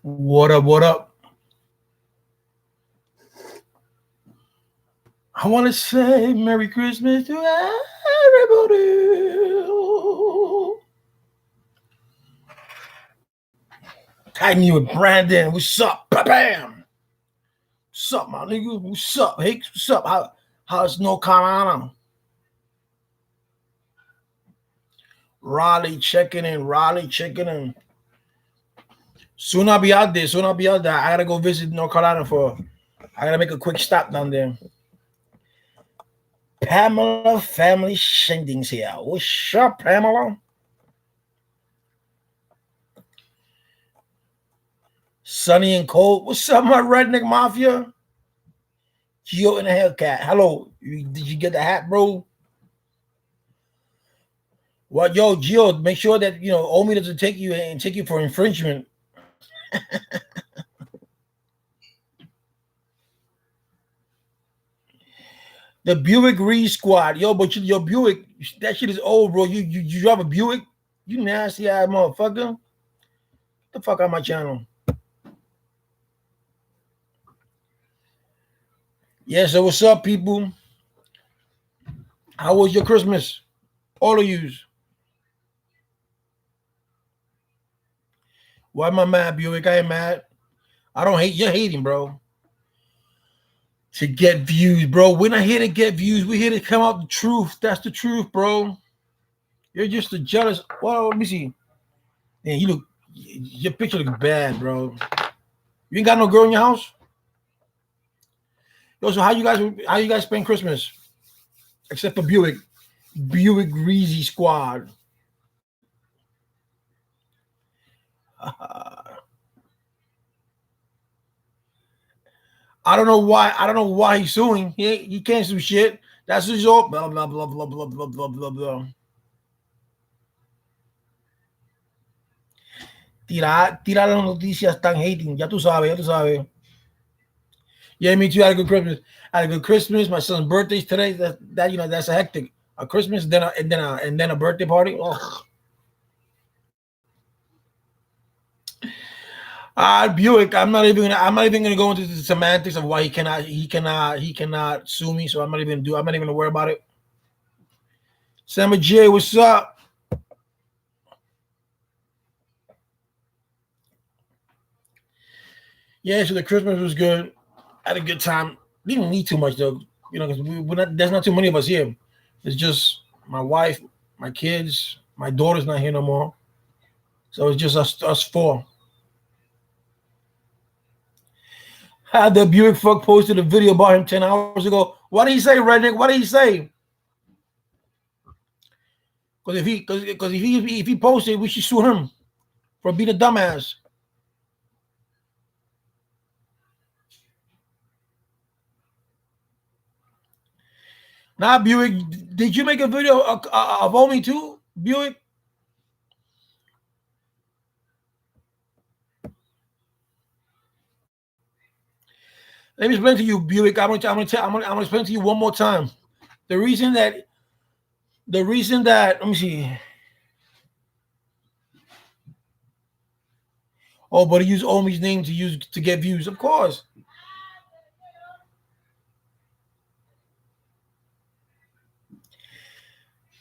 What up? What up? I want to say Merry Christmas to everybody. Tagging you with Brandon. What's up? Bam. What's up, my nigga? What's up, Hicks? What's up? How's North Carolina? Raleigh checking in. Raleigh checking in. Soon I'll be out there. I gotta go visit North Carolina I gotta make a quick stop down there. Pamela Family Shendings here. What's up, Pamela? Sunny and cold. What's up, my redneck mafia? Gio in a Hellcat. Hello. Did you get the hat, bro? Well, yo, Gio, make sure that Omi doesn't take you for infringement. The Buick Reed Squad, yo, but your Buick, that shit is old, bro. You drive a Buick, you nasty ass motherfucker. Get the fuck out of my channel. Yeah, so what's up, people? How was your Christmas? All of yous. Why am I mad, Buick? I ain't mad. I don't hate. You're hating, bro. To get views, bro. We're not here to get views. We're here to come out the truth. That's the truth, bro. You're just a jealous. Well, let me see. Man, your picture looks bad, bro. You ain't got no girl in your house? Yo, so how you guys spend Christmas? Except for Buick Greasy Squad. I don't know why he's suing. He can't sue shit. That's his own. Blah blah blah blah blah blah blah blah blah. Tira las noticias tan hating. Ya tú sabes. Yeah, me too. I had a good Christmas. My son's birthday's today. That's a hectic. A Christmas, then a birthday party. Oh. Buick. I'm not even gonna go into the semantics of why he cannot sue me. So I'm not even gonna worry about it. Summer J, what's up? Yeah, so the Christmas was good. I had a good time. We didn't need too much though, because there's not too many of us here. It's just my wife, my kids, my daughter's not here no more. So it's just us four. Had the Buick fuck posted a video about him 10 hours ago. What did he say, redneck? What did he say? Because if he posted, we should sue him for being a dumbass. Now, Buick, did you make a video of Omi too, Buick? Let me explain to you, Buick. I'm gonna explain to you one more time. The reason that let me see. Oh, but he used Omi's name to get views, of course.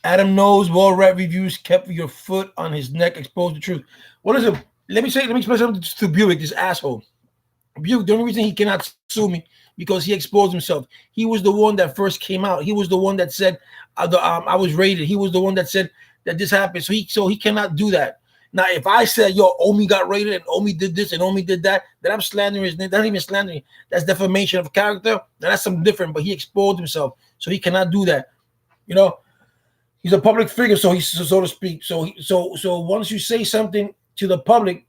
Adam knows well-read reviews kept your foot on his neck, exposed the truth. What is it? Let me explain something to Buick, this asshole. Buick, the only reason he cannot sue me because he exposed himself. He was the one that first came out. He was the one that said I was raided. He was the one that said that this happened. So he cannot do that. Now, if I said, yo, Omi got raided and Omi did this and Omi did that, then I'm slandering his name. That's not even slandering. That's defamation of character. Now, that's something different, but he exposed himself. So he cannot do that. He's a public figure, so to speak. So once you say something to the public,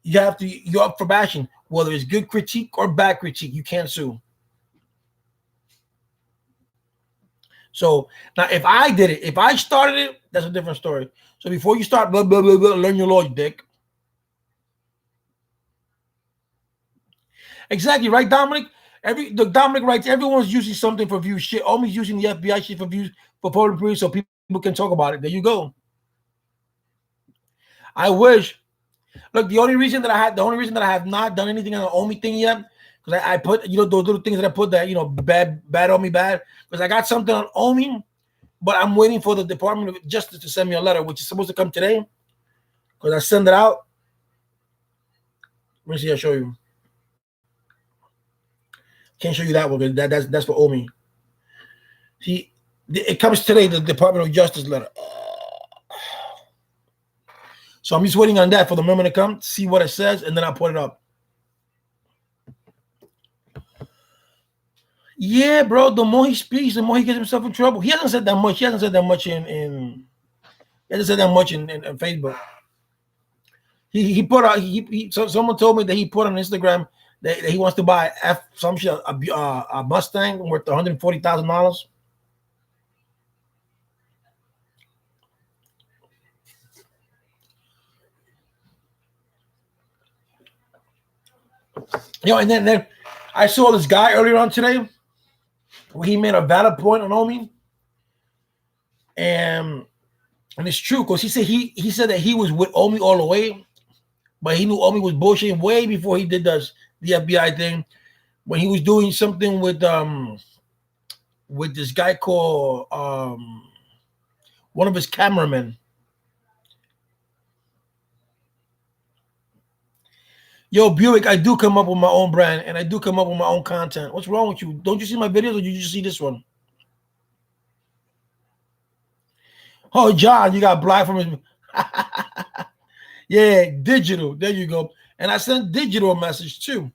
you're up for bashing, whether it's good critique or bad critique. You can't sue. So now, if I did it, if I started it, that's a different story. So before you start, blah blah blah blah, learn your law, you dick. Exactly right, Dominic. Dominic writes, everyone's using something for views. Shit, Omi's using the FBI shit for views for public reviews, so people can talk about it. There you go. I wish Look, the only reason that I have not done anything on the Omi thing yet, because I put, you know, those little things that I put that, you know, bad Omi bad, because I got something on Omi, but I'm waiting for the Department of Justice to send me a letter, which is supposed to come today, because I send it out. Let me see, I'll show you. Can't show you that one because that's for Omi. See, it comes today, the Department of Justice letter. So I'm just waiting on that for the moment to come, see what it says, and then I'll put it up. Yeah, bro. The more he speaks, the more he gets himself in trouble. He hasn't said that much. He hasn't said that much in Facebook. He put out so someone told me that he put on Instagram that he wants to buy a Mustang worth $140,000. You know, and then I saw this guy earlier on today where he made a valid point on Omi, and it's true because he said that he was with Omi all the way, but he knew Omi was bullshitting way before he did the FBI thing, when he was doing something with this guy called one of his cameramen. Yo, Buick, I do come up with my own brand and I do come up with my own content. What's wrong with you? Don't you see my videos or did you just see this one? Oh, John, you got black from his. Yeah, digital. There you go. And I sent digital a message too,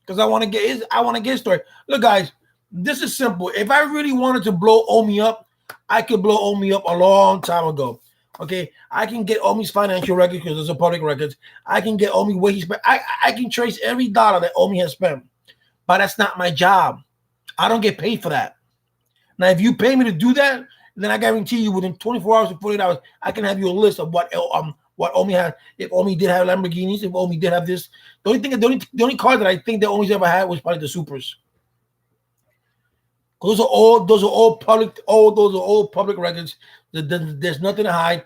because I want to get his story. Look, guys, this is simple. If I really wanted to blow Omi up, I could blow Omi up a long time ago. Okay, I can get Omi's financial records because those are public records. I can get Omi where he spent. I can trace every dollar that Omi has spent, but that's not my job. I don't get paid for that. Now, if you pay me to do that, then I guarantee you within 24 hours to 48 hours, I can have you a list of what Omi had. If Omi did have Lamborghinis, if Omi did have this, the only car that I think that Omi's ever had was probably the Supras. Those are all public records. There's nothing to hide.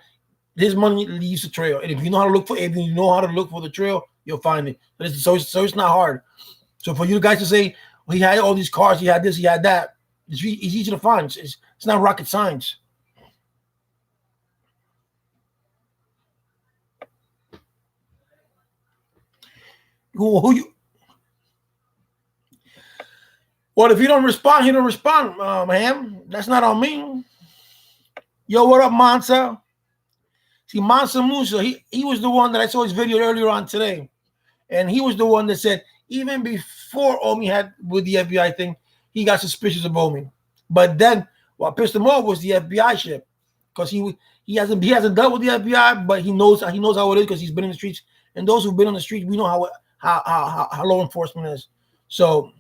His money leaves a trail, and if you know how to look for the trail, you'll find it. So it's not hard. So for you guys to say, well, he had all these cars, he had this, he had that, it's easy to find. It's not rocket science. Who you? Well, if you don't respond, he don't respond, man. That's not on me. Yo, what up, Mansa? See, Mansa Musa, he was the one that I saw his video earlier on today. And he was the one that said, even before Omi had with the FBI thing, he got suspicious of Omi. But then what pissed him off was the FBI shit. Because he hasn't dealt with the FBI, but he knows how it is because he's been in the streets. And those who've been on the streets, we know how law enforcement is. So,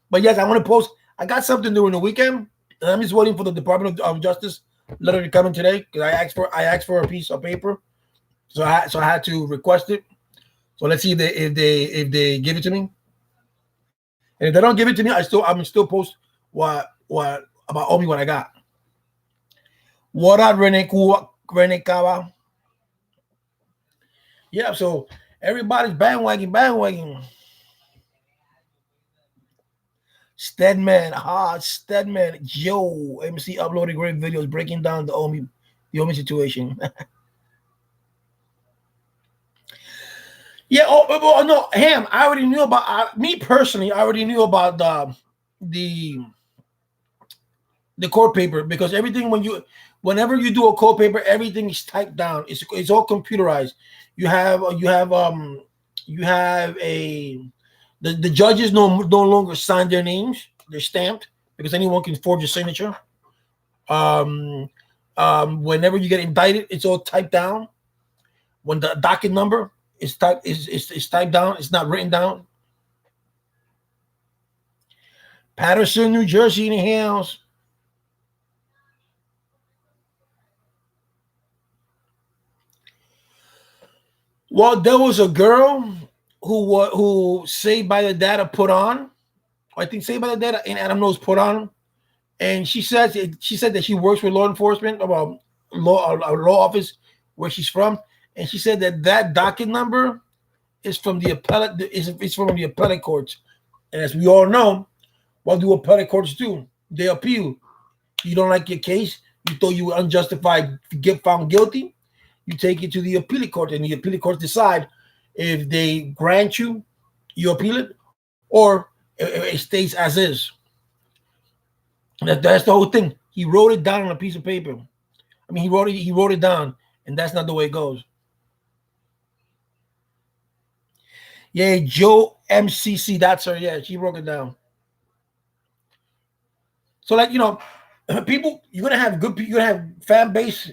but yes, I want to post. I got something during the weekend, and I'm just waiting for the Department of Justice letter to come in today because I asked for a piece of paper, so I had to request it. So let's see if they give it to me, and if they don't give it to me, I'm still post what about Omi what I got. What up, Rene Kawa? Yeah, so everybody's bandwagon. Stedman, Joe, MC uploading great videos breaking down the Omi situation. Yeah, no, Ham. I already knew about me personally. I already knew about the court paper because everything whenever you do a court paper, everything is typed down. It's all computerized. You have the judges no longer sign their names; they're stamped because anyone can forge a signature. Whenever you get indicted, it's all typed down. When the docket number is typed down, it's not written down. Patterson, New Jersey, in the house. Well, there was a girl who Saved by the Data put on. I think Saved by the Data and Adam Knows put on, and she said that she works with law enforcement, about law office where she's from, and she said that that docket number is from the appellate is from the appellate courts. And as we all know, what do appellate courts do? They appeal. You don't like your case, you thought you were unjustified, get found guilty, you take it to the appellate court, and the appellate courts decide if they grant you, you appeal it, or it stays as is. That's the whole thing. He wrote it down on a piece of paper. I mean, he wrote it down, and that's not the way it goes. Yeah, Joe MCC, that's her. Yeah, she broke it down. So, like, people, you're gonna have good people, you're gonna have fan base.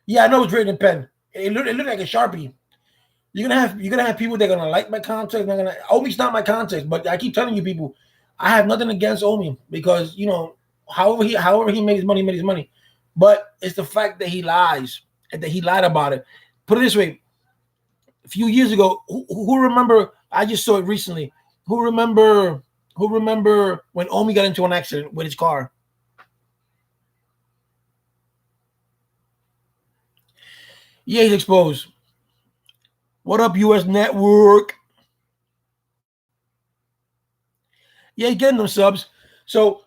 Yeah, I know it's written in pen. It looked like a Sharpie. You're gonna have people that are gonna like my content. They're gonna Omi's not my content, but I keep telling you people, I have nothing against Omi because however he made his money, he made his money. But it's the fact that he lies and that he lied about it. Put it this way: a few years ago, who remember? I just saw it recently. Who remember? Who remember when Omi got into an accident with his car? Yeah, he's exposed. What up, U.S. Network? Yeah, he's getting them subs. So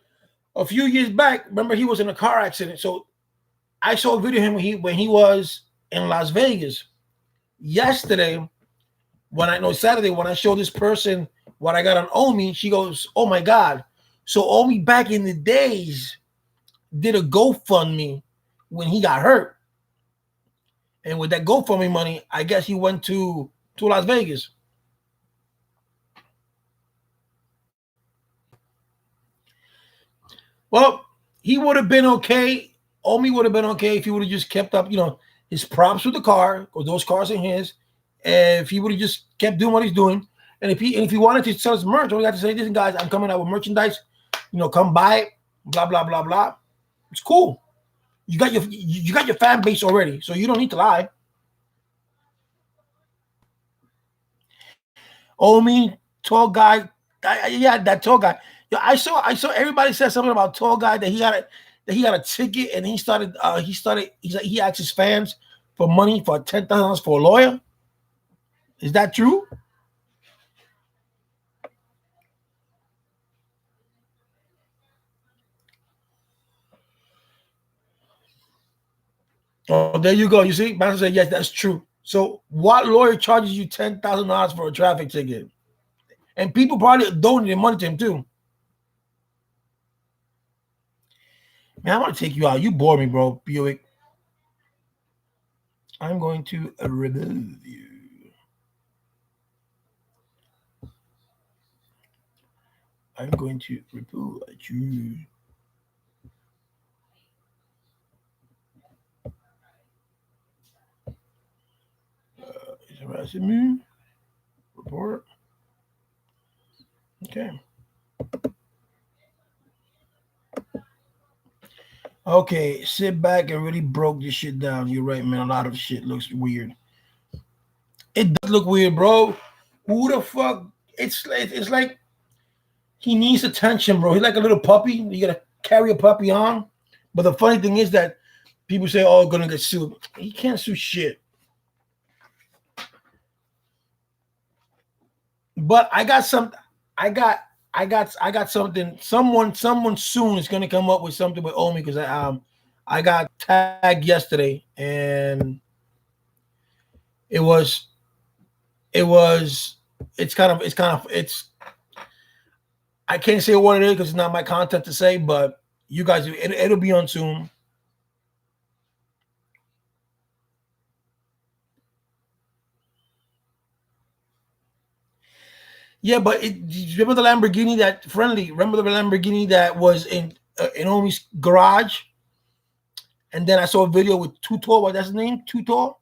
a few years back, remember he was in a car accident. So I saw a video of him when he was in Las Vegas. Yesterday, Saturday, when I showed this person what I got on Omi, she goes, "Oh my God." So Omi back in the days did a GoFundMe when he got hurt. And with that GoFundMe money, I guess he went to Las Vegas. Well, he would have been okay. Omi would have been okay if he would have just kept up, his props with the car, because those cars are his. And if he would have just kept doing what he's doing, and if he wanted to sell his merch, all he had to say, "Listen, guys, I'm coming out with merchandise. Come buy it." Blah blah blah blah. It's cool. You got your fan base already, so you don't need to lie. Omi, tall guy. Yeah, that tall guy. Yeah, I saw everybody said something about tall guy that he got a ticket and he asked his fans for money for $10,000 for a lawyer. Is that true? Oh, there you go. You see, Master said yes, that's true. So, what lawyer charges you $10,000 for a traffic ticket? And people probably donated money to him too. Man, I want to take you out. You bore me, bro, Buick. I'm going to remove you. I'm going to report you. Is harassing me? Report. Okay. Okay, sit back and really broke this shit down. You're right, man. A lot of shit looks weird. It does look weird, bro. Who the fuck? It's like he needs attention, bro. He's like a little puppy. You gotta carry a puppy on. But the funny thing is that people say, "Oh, gonna get sued." He can't sue shit. But I got some. I got something. Someone soon is gonna come up with something with Omi because I got tagged yesterday and it was it was it's I can't say what it is because it's not my content to say, but you guys it'll be on soon. Yeah, but remember the Lamborghini that friendly? Remember the Lamborghini that was in Omi's garage? And then I saw a video with Tutor. What that's his name? Tutor.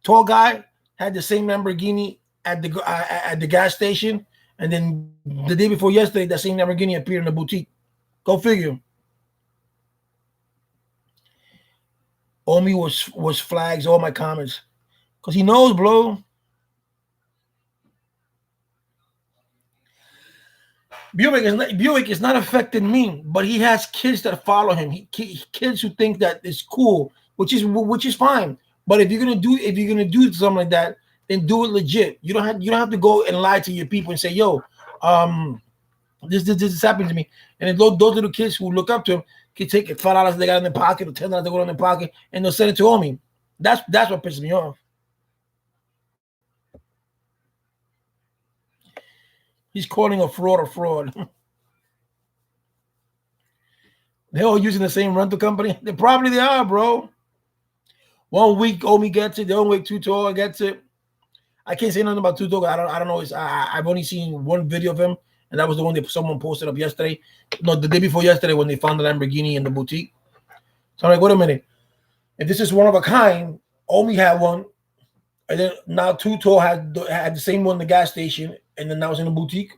Tall guy had the same Lamborghini at the gas station, and then the day before yesterday, that same Lamborghini appeared in the boutique. Go figure. Omi was flags all my comments because he knows, bro. Buick is not affecting me, but he has kids that follow him. Kids who think that it's cool, which is fine. But if you're gonna do something like that, then do it legit. You don't have to go and lie to your people and say, yo, um, this is happening to me. And then those little kids who look up to him can take $5 they got in their pocket or $10 they got in their pocket and they'll send it to Omi. That's what pisses me off. He's calling a fraud. They're all using the same rental company. They are, bro. 1 week Omi gets it, the other week Tutor gets it. I can't say nothing about Tutor. I don't know. I've only seen one video of him, and that was the one that someone posted up yesterday. No, the day before yesterday when they found the Lamborghini in the boutique. So I'm like, wait a minute. If this is one of a kind, Omi had one, and then now Tutor had the same one in the gas station, and then now it's in the boutique.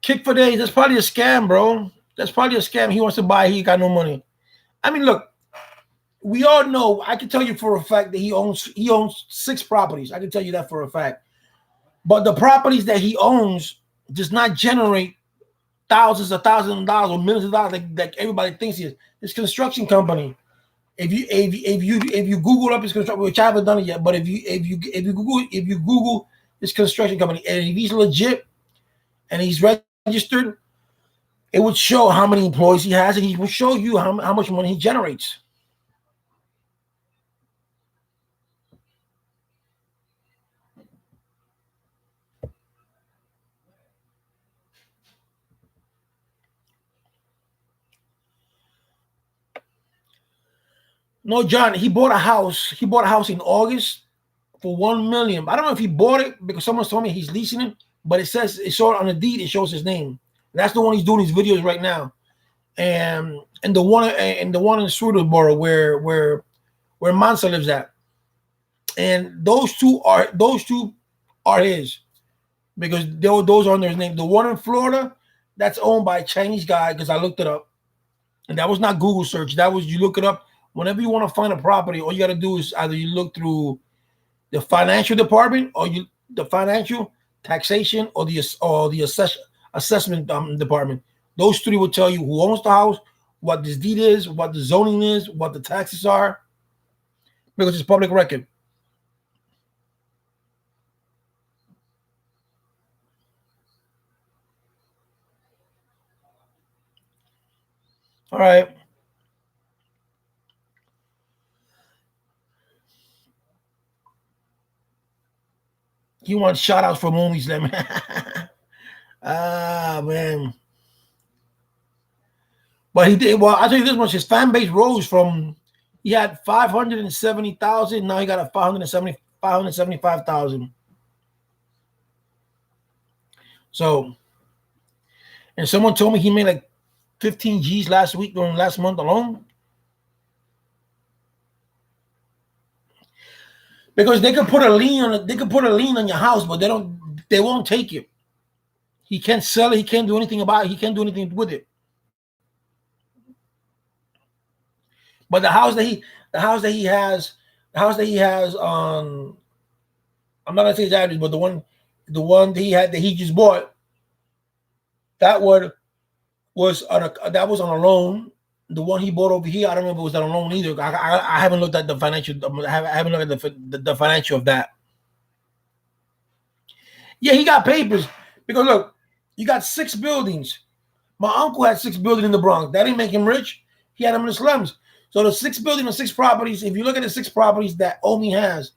Kick for days. That's probably a scam, bro. That's probably a scam. He wants to buy. He got no money. I mean, look, we all know. I can tell you for a fact that he owns 6 properties. I can tell you that for a fact. But the properties that he owns does not generate thousands of dollars or millions of dollars like everybody thinks he is. This construction company. If you Google up his construction, which I haven't done it yet, but if you Google this construction company and if he's legit and he's registered, it would show how many employees he has, and he will show you how much money he generates. No, John, he bought a house. He bought a house in August for $1 million. I don't know if he bought it because someone told me he's leasing it, but it says it showed on the deed. It shows his name. That's the one he's doing his videos right now, and the one in Sweeterboro where Mansa lives at, and those two are his because those are under his name. The one in Florida that's owned by a Chinese guy because I looked it up, and that was not Google search. That was you look it up. Whenever you want to find a property, all you got to do is either you look through the financial department or the financial taxation or the assessment department. Those 3 will tell you who owns the house, what this deed is, what the zoning is, what the taxes are, because it's public record. All right. He wants shout outs from Omi Slam. Ah, man. But he did. Well, I'll tell you this much. His fan base rose from, he had 570,000. Now he got a 575,000. So, and someone told me he made like 15 G's last week during last month alone. Because they could put a lien on your house, but they won't take it. He can't sell it. He can't do anything about it. He can't do anything with it. But the house that he has on, I'm not gonna say his address, but the one that he just bought, that one was on a loan. The one he bought over here, I don't know if it was on a loan either. I haven't looked at the financial. I haven't looked at the financial of that. Yeah, he got papers because look, you got 6 buildings. My uncle had 6 buildings in the Bronx. That didn't make him rich. He had them in the slums. So the 6 buildings and 6 properties. If you look at the 6 properties that Omi has,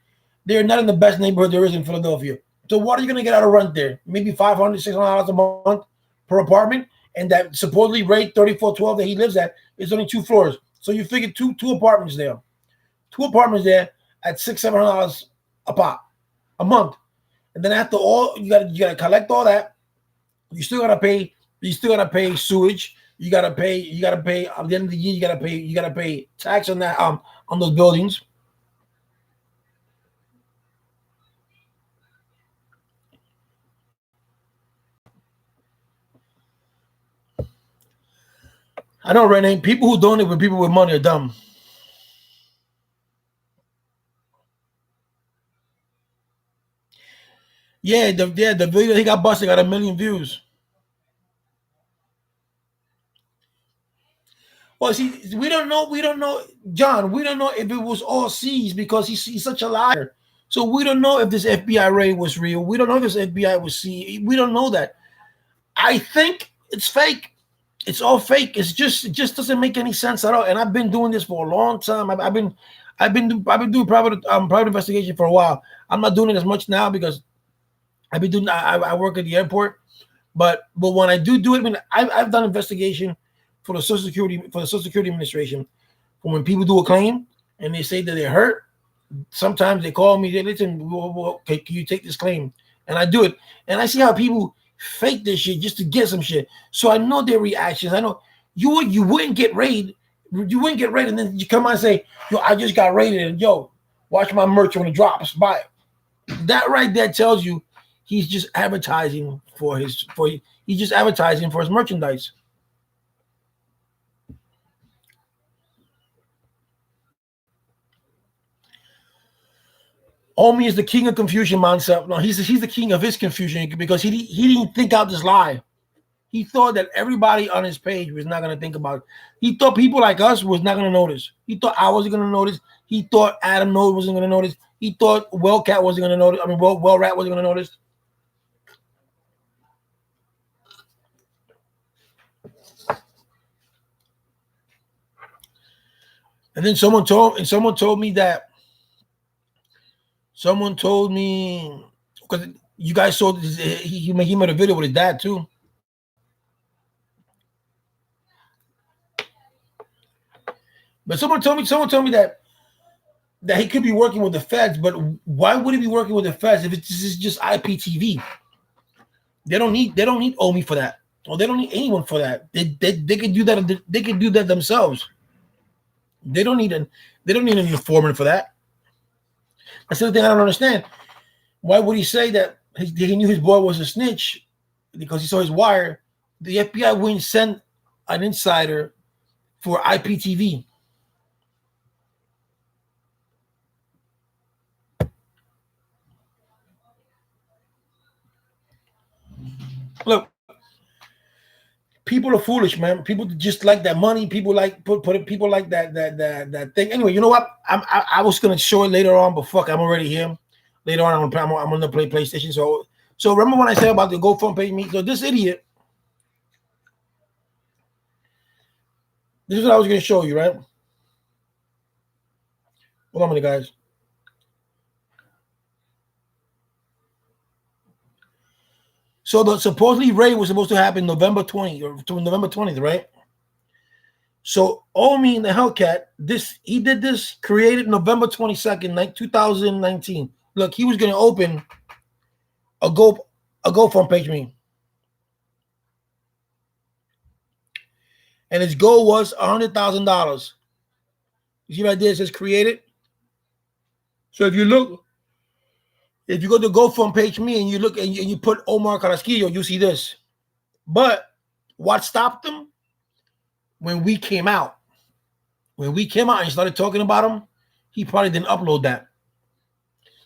they're not in the best neighborhood there is in Philadelphia. So what are you going to get out of rent there? Maybe $500, $600 a month per apartment, and that supposedly rate 3412 that he lives at is only 2 floors. So you figure two apartments there, 2 apartments there at $600-$700 a pop a month, and then after all, you got to collect all that. You still got to pay sewage. You gotta pay at the end of the year. You gotta pay tax on that on those buildings. I know, Renee. People who donate with people with money are dumb. The video he got busted got 1 million views. Well, see, we don't know, John. We don't know if it was all C's because he's such a liar. So we don't know if this FBI raid was real. We don't know if this FBI was C. We don't know that. I think it's fake. It's all fake. It just doesn't make any sense at all. And I've been doing this for a long time. I've been doing private investigation for a while. I'm not doing it as much now because I've been doing. I work at the airport, but when I do it, I've done investigation for the Social Security Administration. For when people do a claim and they say that they're hurt, sometimes they call me. They listen. Can you take this claim? And I do it. And I see how people fake this shit just to get some shit. So I know their reactions. I know you wouldn't get raided. You wouldn't get raided, and then you come out and say, "Yo, I just got raided," and yo, watch my merch when it drops. Buy it. That right there tells you he's just advertising he's just advertising for his merchandise. Omi is the king of confusion, mindset. No, he's the king of his confusion because he didn't think out this lie. He thought that everybody on his page was not going to think about it. He thought people like us was not going to notice. He thought I wasn't going to notice. He thought Adam Node wasn't going to notice. He thought Wellcat wasn't going to notice. I mean, Well Rat wasn't going to notice. And then someone told me because you guys saw this, he made a video with his dad too. But someone told me that he could be working with the feds, but why would he be working with the feds if this is just IPTV? They don't need Omi for that, or they don't need anyone for that. They could do that. They could do that themselves. They don't need an informant for that. That's the thing I don't understand. Why would he say that he knew his boy was a snitch because he saw his wire? The FBI wouldn't send an insider for IPTV. Look, people are foolish, man. People just like that money. People like people like that thing. Anyway, you know what? I was gonna show it later on, but fuck, I'm already here. Later on, I'm gonna play PlayStation. So remember when I said about the GoFundMe page me? So this idiot, this is what I was gonna show you, right? Hold on a minute, guys. So the supposedly raid was supposed to happen November 20th or November 20th, right? So Omi and the Hellcat, he did this, created November 22nd, 2019. Look, he was gonna open a GoFundMe page me. And his goal was $100,000. You see right there, it says created. So if you go to GoFundMe page me and you look and you put Omar Carrasquillo, you see this. But what stopped him? When we came out. When we came out and started talking about him, he probably didn't upload that.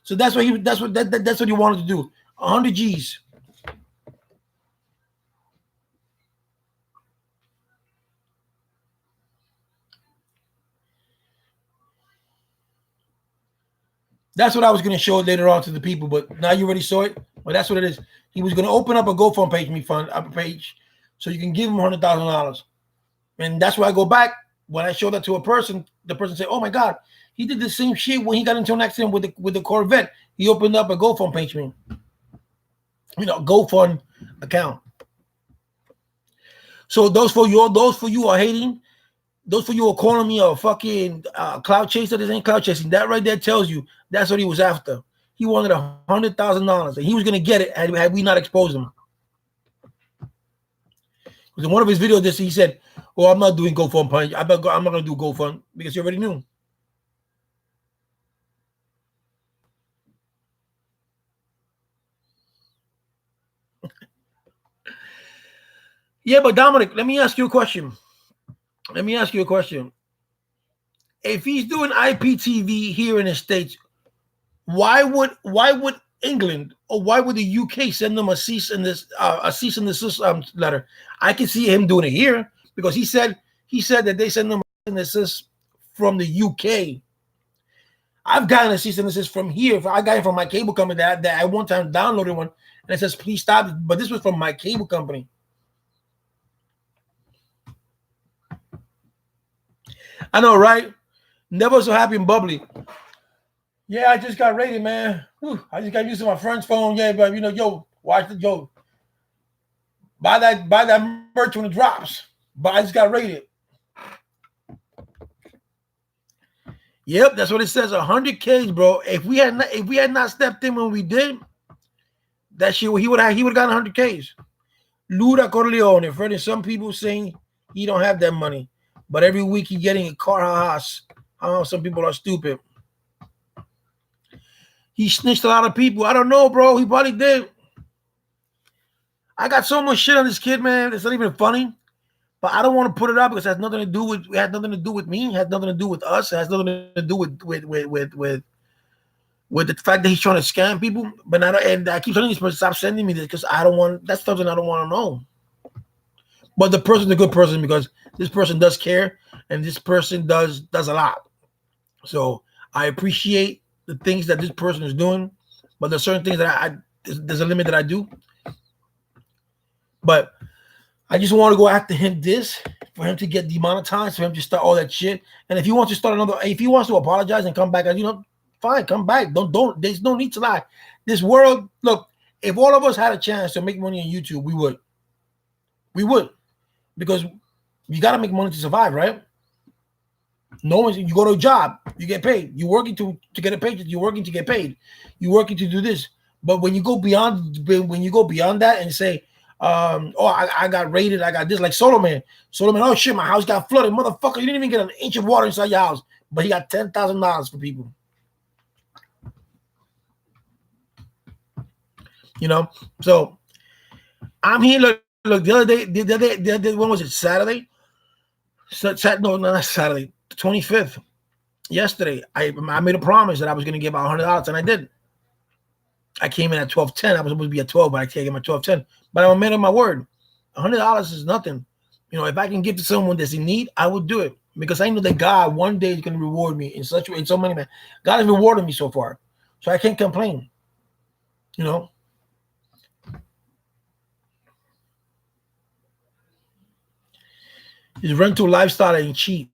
So that's what he wanted to do. 100 G's. That's what I was going to show later on to the people, but now you already saw it. Well, that's what it is. He was going to open up a GoFundMe page, page, so you can give him $100,000. And that's why I go back. When I show that to a person, the person said, "Oh my God, he did the same shit when he got into an accident with the Corvette. He opened up a GoFundMe page, GoFund account." So those for you are hating. Those for you are calling me a fucking cloud chaser. This ain't cloud chasing. That right there tells you that's what he was after. He wanted $100,000, and he was gonna get it had we not exposed him. Because in one of his videos, he said, "Oh, I'm not doing GoFundMe. I'm not gonna do GoFund because you already knew." Yeah, but Dominic, let me ask you a question. If he's doing IPTV here in the States, why would England, or why would the UK send them a cease and desist letter? I can see him doing it here because he said that they send them a cease and desist from the UK. I've gotten a cease and desist from here. I got it from my cable company that I one time downloaded one and it says please stop it. But this was from my cable company. I know, right? Never so happy and bubbly. Yeah, I just got rated, man. Whew, I just got used to my friend's phone. Yeah, but yo, watch the yo. Buy that merch when it drops. But I just got rated. Yep, that's what it says. 100Ks, bro. If we had not stepped in when we did, that shit he would have gotten 100Ks. Luda Corleone, Freddie. Some people saying he don't have that money, but every week he getting a car house. Some people are stupid. He snitched a lot of people. I don't know, bro. He probably did. I got so much shit on this kid, man. It's not even funny. But I don't want to put it up because it has nothing to do with. It has nothing to do with me. It has nothing to do with us. It has nothing to do with the fact that he's trying to scam people. But I keep telling this person stop sending me this because I don't want. That's something I don't want to know. But the person's a good person because this person does care and this person does a lot. So I appreciate the things that this person is doing, but there's certain things that there's a limit that I do. But I just want to go after him for him to get demonetized, for him to start all that shit. And if he wants to start if he wants to apologize and come back, fine, come back. Don't. There's no need to lie. This world, look, if all of us had a chance to make money on YouTube, we would. We would, because you got to make money to survive, right? You go to a job, you get paid. You're working to get a paycheck. You're working to get paid. You're working to do this. But when you go beyond that and say, I got raided, I got this, like Solomon, oh shit, my house got flooded, motherfucker, you didn't even get an inch of water inside your house, but he got $10,000 for people. So I'm here. Look, the other day, when was it? Saturday? No, not Saturday. The 25th. Yesterday, I made a promise that I was going to give out $100, and I did. I came in at 12.10. I was supposed to be at 12, but I can't get my 12.10. But I'm a man of my word. $100 is nothing. If I can give to someone that's in need, I would do it because I know that God one day is going to reward me in so many ways. God has rewarded me so far, so I can't complain. His rental lifestyle ain't cheap.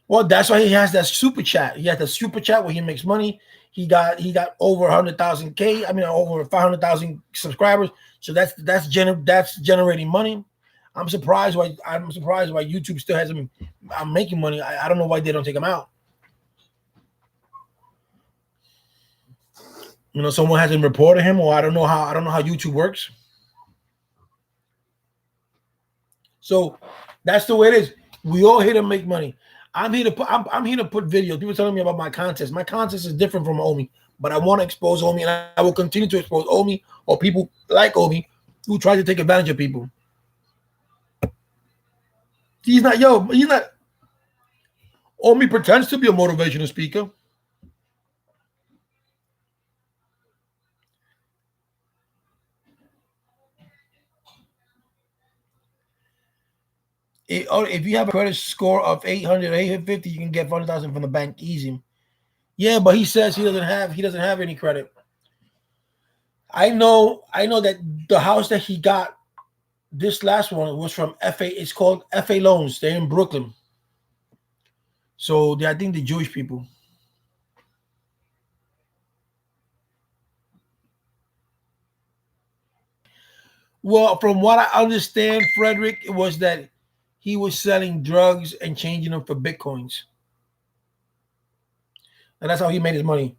Well, that's why he has that super chat. He has the super chat where he makes money. He got over 100,000 over 500,000 subscribers. So that's generating money. I'm surprised why YouTube still has him. I'm making money. I don't know why they don't take him out. Someone hasn't reported him, or I don't know how YouTube works. So that's the way it is. We all here to make money. I'm here to put videos. People telling me about my contest. My contest is different from Omi, but I want to expose Omi, and I will continue to expose Omi or people like Omi who try to take advantage of people. He's not. Omi pretends to be a motivational speaker. If you have a credit score of 800, 850, you can get 100,000 from the bank easy. Yeah, but he says he doesn't have any credit. I know that the house that he got, this last one, was from FA. It's called FA Loans. They're in Brooklyn. So I think the Jewish people. Well, from what I understand, Frederick, it was that he was selling drugs and changing them for Bitcoins. And that's how he made his money.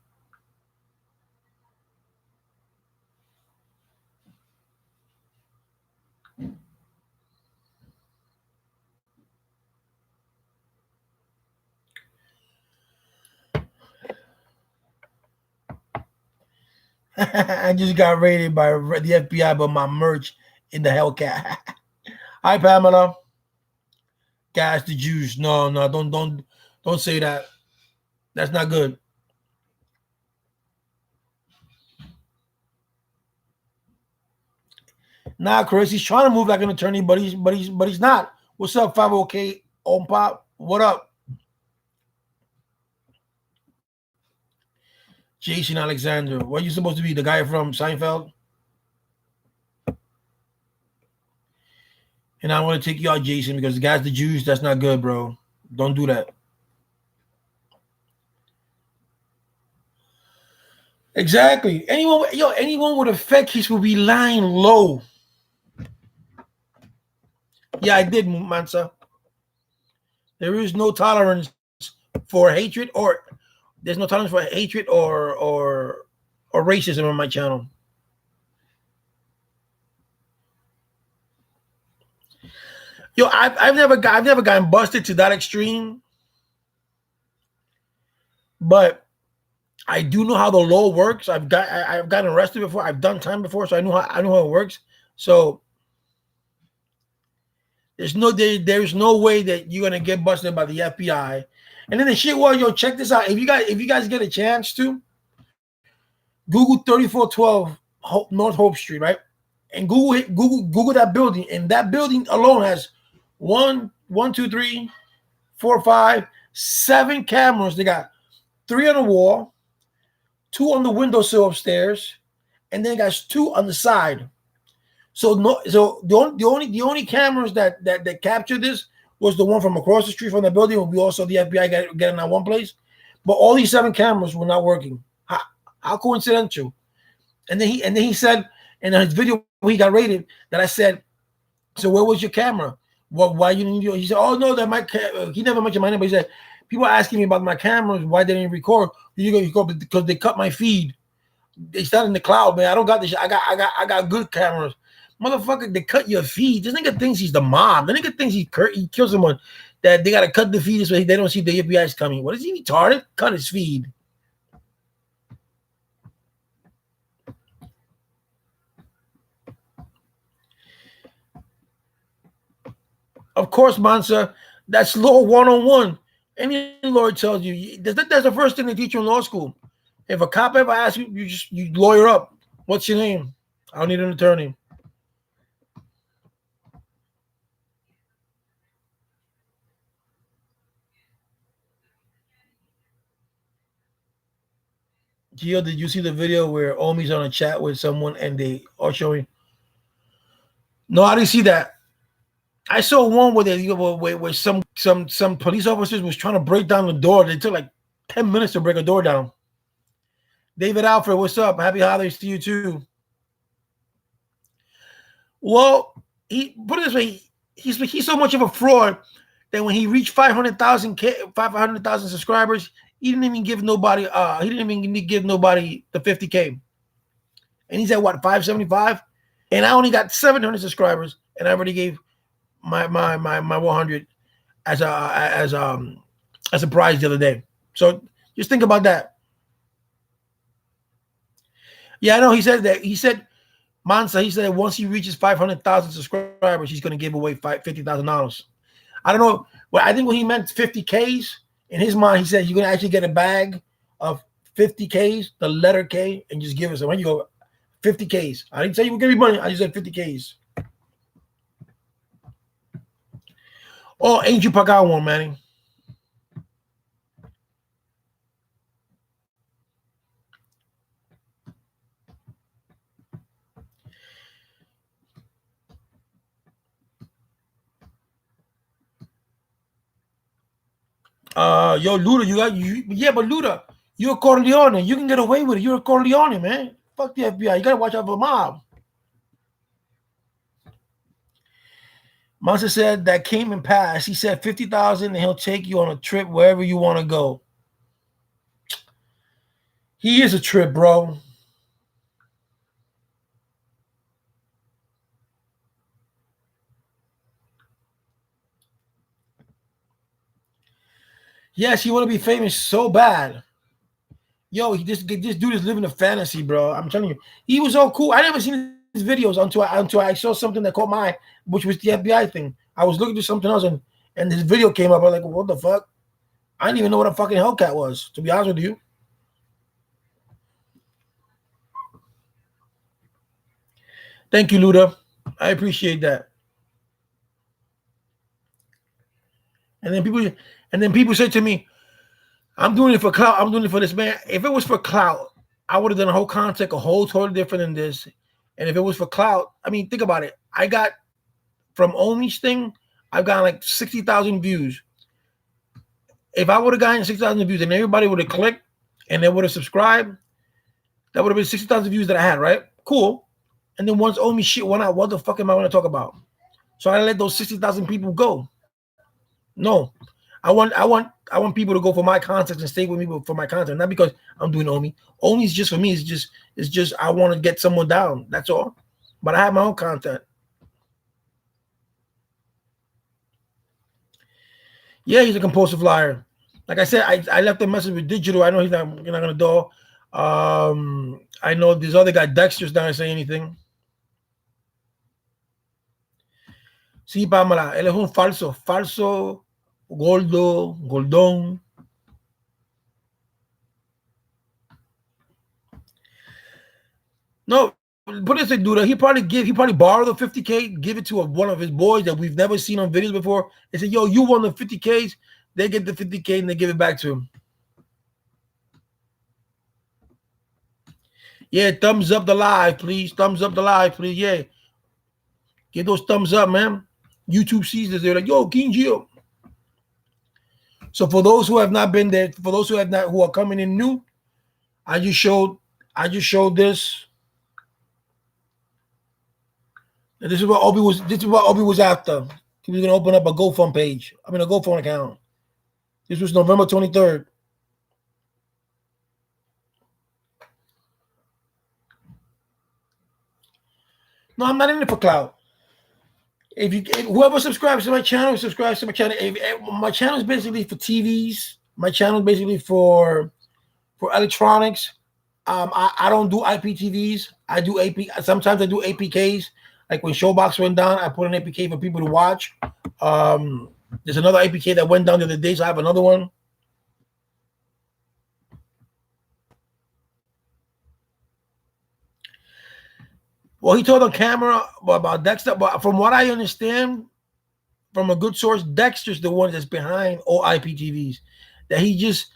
I just got raided by the FBI, but my merch in the Hellcat. Hi, Pamela. Gas the Jews. No, don't say that. That's not good. Nah, Chris, he's trying to move like an attorney, but he's not. What's up, 50K on pop? What up? Jason Alexander. What are you supposed to be? The guy from Seinfeld? And I want to take you out, Jason, because the guy's the Jews. That's not good, bro. Don't do that. Exactly. Anyone with a fake case will be lying low. Yeah, I did, Mansa. There is no tolerance for hatred, or there's no tolerance for hatred or racism on my channel. Yo, I've never gotten busted to that extreme, but I do know how the law works. I've gotten arrested before. I've done time before, so I know how it works. So there's no way that you're gonna get busted by the FBI. And then the shit was, yo, check this out. If you guys get a chance to Google 3412 North Hope Street, right? And Google that building, and that building alone has 7 cameras. They got 3 on the wall, 2 on the windowsill upstairs, and then got 2 on the side. So the only cameras that captured this was the one from across the street from the building. We also the FBI got in that one place, but all these 7 cameras were not working. How coincidental? And then he said in his video when he got raided that I said, so where was your camera? Why you didn't? He said, oh no, that he never mentioned my name, but he said people are asking me about my cameras. Why they didn't record? You go because they cut my feed. They started in the cloud, man. I don't got this. I got good cameras. Motherfucker, they cut your feed. This nigga thinks he's the mob. The nigga thinks he killed someone. That they gotta cut the feed so they don't see the FBI's coming. What is he retarded? Cut his feed. Of course, Mansa, that's law 101. Any lawyer tells you that's the first thing they teach you in law school. If a cop ever asks you, you lawyer up. What's your name? I don't need an attorney. Gio, did you see the video where Omi's on a chat with someone and they are showing? No, I didn't see that. I saw one where some police officers was trying to break down the door. They took like 10 minutes to break a door down. David Alfred, what's up? Happy holidays to you too. Well, he put it this way: he's so much of a fraud that when he reached 500,000 subscribers, he didn't even give nobody. He didn't even give nobody the 50K. And he's at what 575, and I only got 700 subscribers, and I already gave my 100 as a prize the other day. So just think about that. Yeah, I know. He said that. He said, Mansa. He said once he reaches 500,000 subscribers, he's going to give away $50,000. I don't know. Well, I think when he meant 50Ks in his mind, he said you're going to actually get a bag of 50Ks, the letter K, and just give us. When you go 50Ks, I didn't say you were giving me money. I just said 50Ks. Oh, Angel Pagao one, Manny. Yo, Luda, but Luda, you're a Corleone. You can get away with it. You're a Corleone, man. Fuck the FBI. You gotta watch out for the mob. Monster said that came and passed. He said 50,000 and he'll take you on a trip wherever you want to go. He is a trip, bro. Yes, you want to be famous so bad. Yo, this dude is living a fantasy, bro. I'm telling you, he was so cool. I never seen his videos until I saw something that caught my eye, which was the FBI thing. I was looking to something else, and this video came up. I was like, what the fuck? I didn't even know what a fucking Hellcat was, to be honest with you. Thank you, Luda. I appreciate that. And then people say to me, I'm doing it for clout. I'm doing it for this man. If it was for clout, I would have done a whole content, a whole totally different than this. And if it was for clout, I mean, think about it. I got from Omi's thing, I've got like 60,000 views. If I would have gotten 6,000 views and everybody would have clicked and they would have subscribed, that would have been 60,000 views that I had, right? Cool. And then once Omi shit went out, what the fuck am I going to talk about? So I let those 60,000 people go. No, I want people to go for my content and stay with me for my content, not because I'm doing Omi. Omi's just for me. It's just I want to get someone down. That's all. But I have my own content. Yeah, he's a compulsive liar. Like I said, I left a message with Digital. I know you're not gonna do. I know this other guy Dexter's not gonna say anything. Sí, Pamela, él es un falso, gordo, goldón. No, put this in, dude. He probably borrow the 50K, give it to one of his boys that we've never seen on videos before. They say, "Yo, you won the 50Ks." They get the 50K and they give it back to him. Yeah, thumbs up the live, please. Thumbs up the live, please. Yeah, get those thumbs up, man. YouTube sees this. They're like, "Yo, King Gio." So for those who have not been there, for those who are coming in new, I just showed this. And this is what Obi was after. He was gonna open up a GoFund page. I mean a GoFund account. This was November 23rd. No, I'm not in it for clout. Whoever subscribes to my channel, subscribes to my channel. My channel is basically for TVs. My channel is basically for electronics. I don't do IPTVs. I do AP. Sometimes I do APKs. Like when Showbox went down, I put an APK for people to watch. There's another APK that went down the other day, so I have another one. Well, he told on camera about Dexter, but from what I understand, from a good source, Dexter's the one that's behind all IPTVs. That he just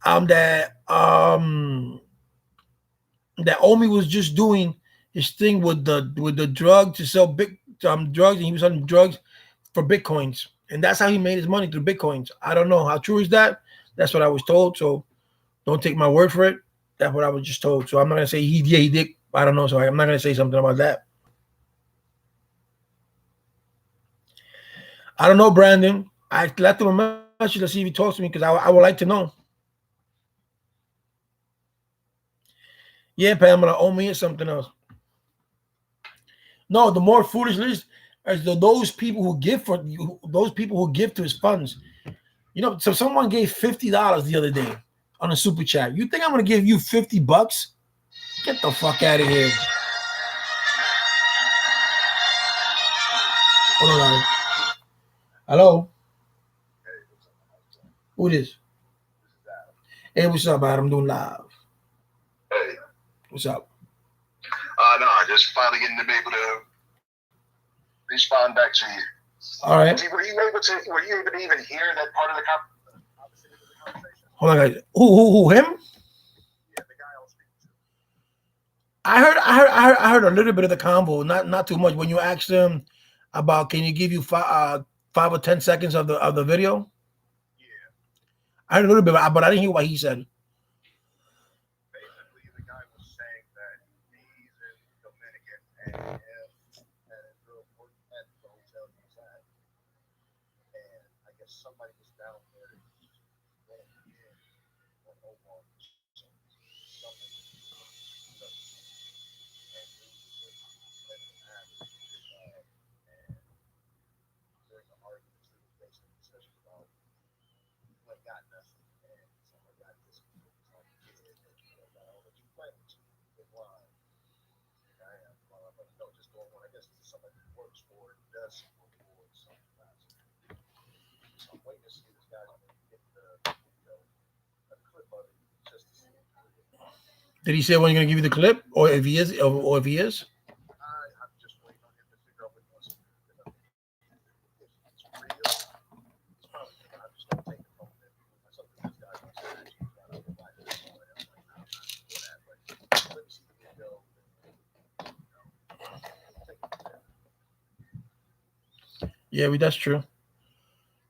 that Omi was just doing his thing with the drug to sell big drugs, and he was selling drugs for bitcoins, and that's how he made his money through bitcoins. I don't know how true is that. That's what I was told. So don't take my word for it. That's what I was just told. So I'm not gonna say he did. I don't know. So I'm not gonna say something about that. I don't know, Brandon. I left him a message to see if he talks to me because I would like to know. Yeah, Pamela, Omi is something else. No, the more foolish list is those people who give for you, those people who give to his funds. You know, so someone gave $50 the other day on a super chat. You think I'm gonna give you $50? Get the fuck out of here. Hold on. Hello? Who it is? Hey, what's up, Adam? I'm doing live. Hey. What's up? No, just finally getting to be able to respond back to you. All right. Were you able to even hear that part of the conversation? Hold on, guys. Who? Him? Yeah, the guy I was speaking to. I heard a little bit of the convo, not too much. When you asked him about, can you give you 5 or 10 seconds of the video? Yeah. I heard a little bit, but I didn't hear what he said. Basically, the guy was saying that he's in Dominican and his real important at the hotel he's at, and I guess somebody was down there going in on Omar something, and he was letting him have it and during the arguments, there was basically discussion about you ain't got nothing, and somebody got this, like, yeah, I'll let you play with you, good line. I am, but no, just going on. I guess this is somebody who works for it, does record something else. I'm waiting to see this guy get a clip of it just to see. Did he say when you're gonna give you the clip, or if he is, or if he is? I'm just waiting on him to Yeah, that's true.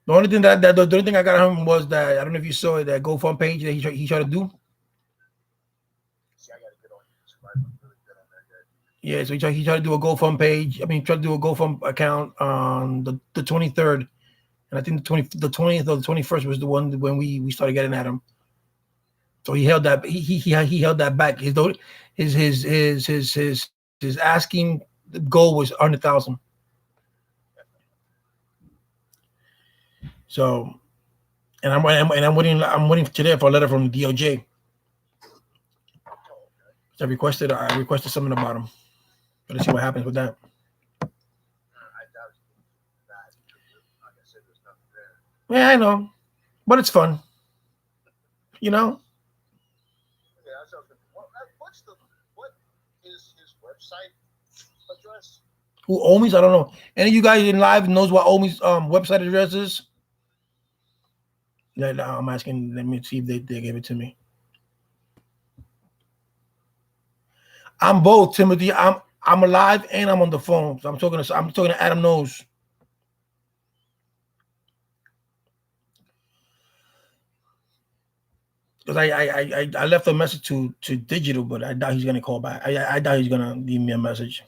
The only thing the only thing I got on him was that I don't know if you saw it, that GoFund page that he tried to do. See, I got to get on YouTube. I'm really good on that yet. Yeah, so he tried to do a GoFund page. I mean, he tried to do a GoFund account on the 23rd, and I think the 20th or the 21st was the one when we started getting at him. So he held that he held that back. His asking goal was 100,000. So I'm waiting today for a letter from the DOJ. Oh, okay. I requested something about him. Let's see what happens with that. I doubt you can do that because, like I said, there's nothing there. Yeah, I know, but it's fun, you know. Yeah, that's what I was gonna, what is his website address? Who Omi's? I don't know. Any of you guys in live knows what Omi's website address is? Yeah, no, I'm asking. Let me see if they gave it to me. I'm both, Timothy. I'm alive and I'm on the phone. So I'm talking to Adam Knows. Because I left a message to digital, but I doubt he's gonna call back. I doubt he's gonna leave me a message.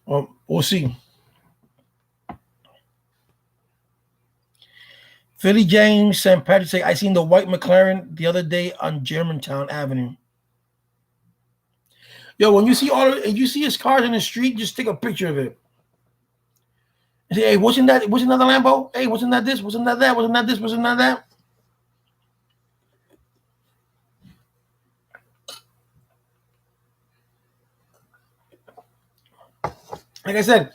Well, we'll see. Philly James St. Patrick say I seen the white McLaren the other day on Germantown Avenue. Yo, when you see you see his cars in the street, just take a picture of it. And say, hey, wasn't that the Lambo? Hey, wasn't that this? Wasn't that that? Wasn't that this? Wasn't that that? Like I said,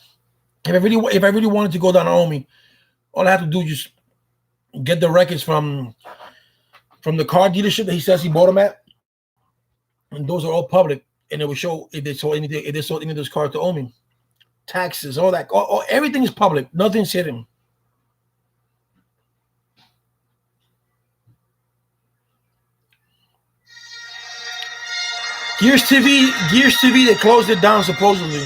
if I really wanted to go down on me, all I have to do is just get the records from the car dealership that he says he bought them at, and those are all public, and it will show if they sold any of those cars to Omi. Taxes, all that, everything is public. Nothing's hidden. Gears TV, they closed it down supposedly.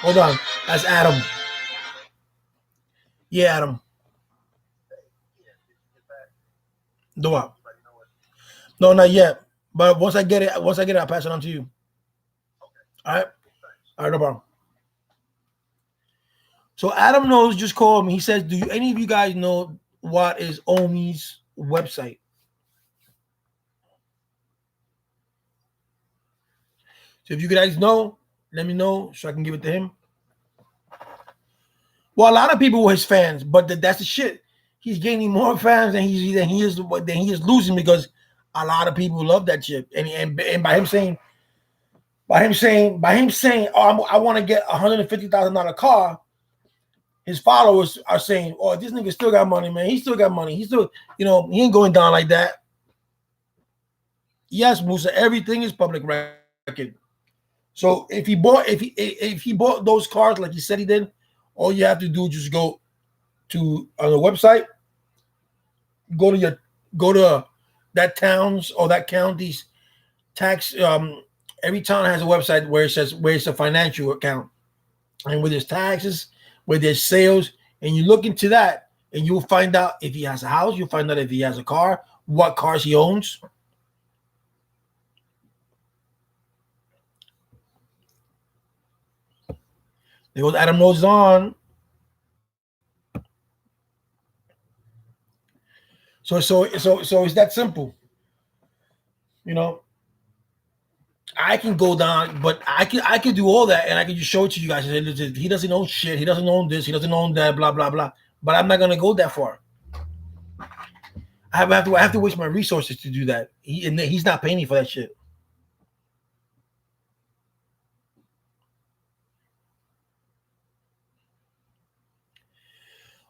Hold on, that's Adam. Yeah, Adam. Hey, Ian, did you get that? Do what? Anybody know what? No, not yet. But once I get it, I'll pass it on to you. Okay, All right, thanks. all right, no problem. So Adam knows just called me. He says, "Do you, any of you guys know what is Omi's website?" So if you guys know, let me know so I can give it to him. Well, a lot of people were his fans, but that's the shit. He's gaining more fans than he is losing because a lot of people love that shit. And by him saying, oh, I want to get $150,000 car, his followers are saying, oh, this nigga still got money, man. He still got money. He still, he ain't going down like that. Yes, Musa, everything is public record. So if he bought those cars like he said he did, all you have to do is just go to on the website, go to your go to that town's or that county's tax. Every town has a website where it says where it's a financial account, and with his taxes, with his sales, and you look into that, and you'll find out if he has a house. You'll find out if he has a car, what cars he owns. There goes Adam Knows on. So it's that simple. You know, I can go down, but I can do all that, and I can just show it to you guys. He doesn't own shit. He doesn't own this. He doesn't own that. Blah blah blah. But I'm not gonna go that far. I have to waste my resources to do that. He's not paying me for that shit.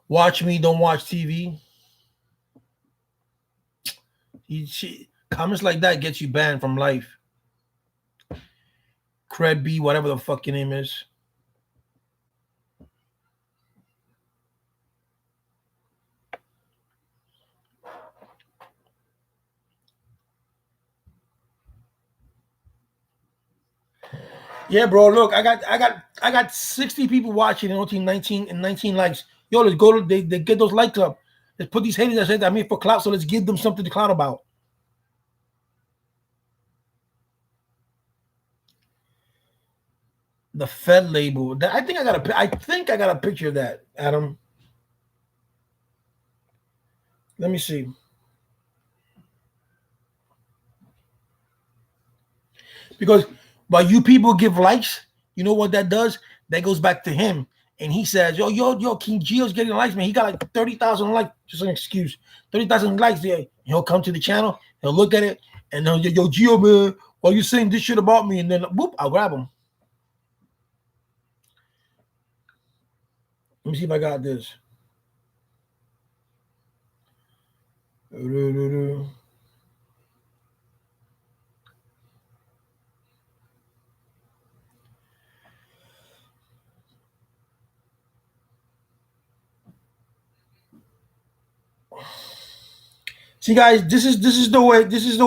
Watch me, don't watch TV. Comments like that gets you banned from life. Cred B, whatever the fuck your name is. Yeah, bro. Look, I got 60 people watching and only 19 likes. Yo, let's go to they get those likes up. Let's put these haters that said that I mean for clout, so let's give them something to clout about. The Fed label. I think I got a picture of that, Adam. Let me see. Because while you people give likes, you know what that does? That goes back to him. And he says, yo, King Geo's getting likes, man. He got like 30,000 likes. Just an excuse. 30,000 likes there. He'll come to the channel, he'll look at it, and then, yo, Geo, man, why you saying this shit about me? And then, whoop, I'll grab him. Let me see if I got this. See, guys, this is the way. This is the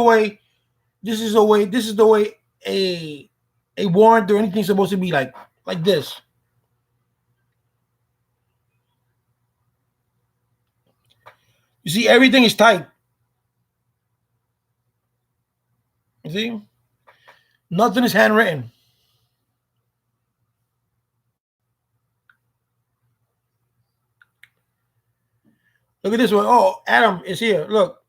way a warrant or anything's supposed to be like this. You see, everything is tight. You see, nothing is handwritten. Look at this one. Oh, Adam is here. Look,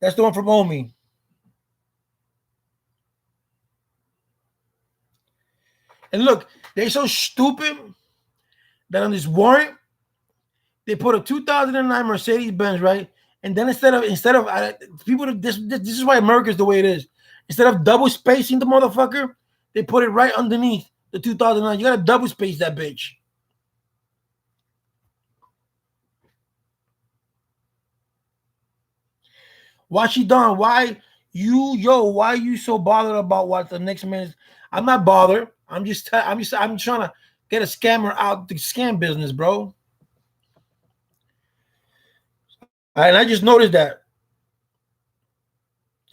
that's the one from Omi. And look, they're so stupid that on this warrant they put a 2009 Mercedes Benz, right? And then instead of people, this is why America's the way it is. Instead of double spacing the motherfucker, they put it right underneath the 2009. You gotta double space that bitch. Why she done? Why you so bothered about what the next man is? I'm not bothered. I'm trying to get a scammer out the scam business, bro. And I just noticed that.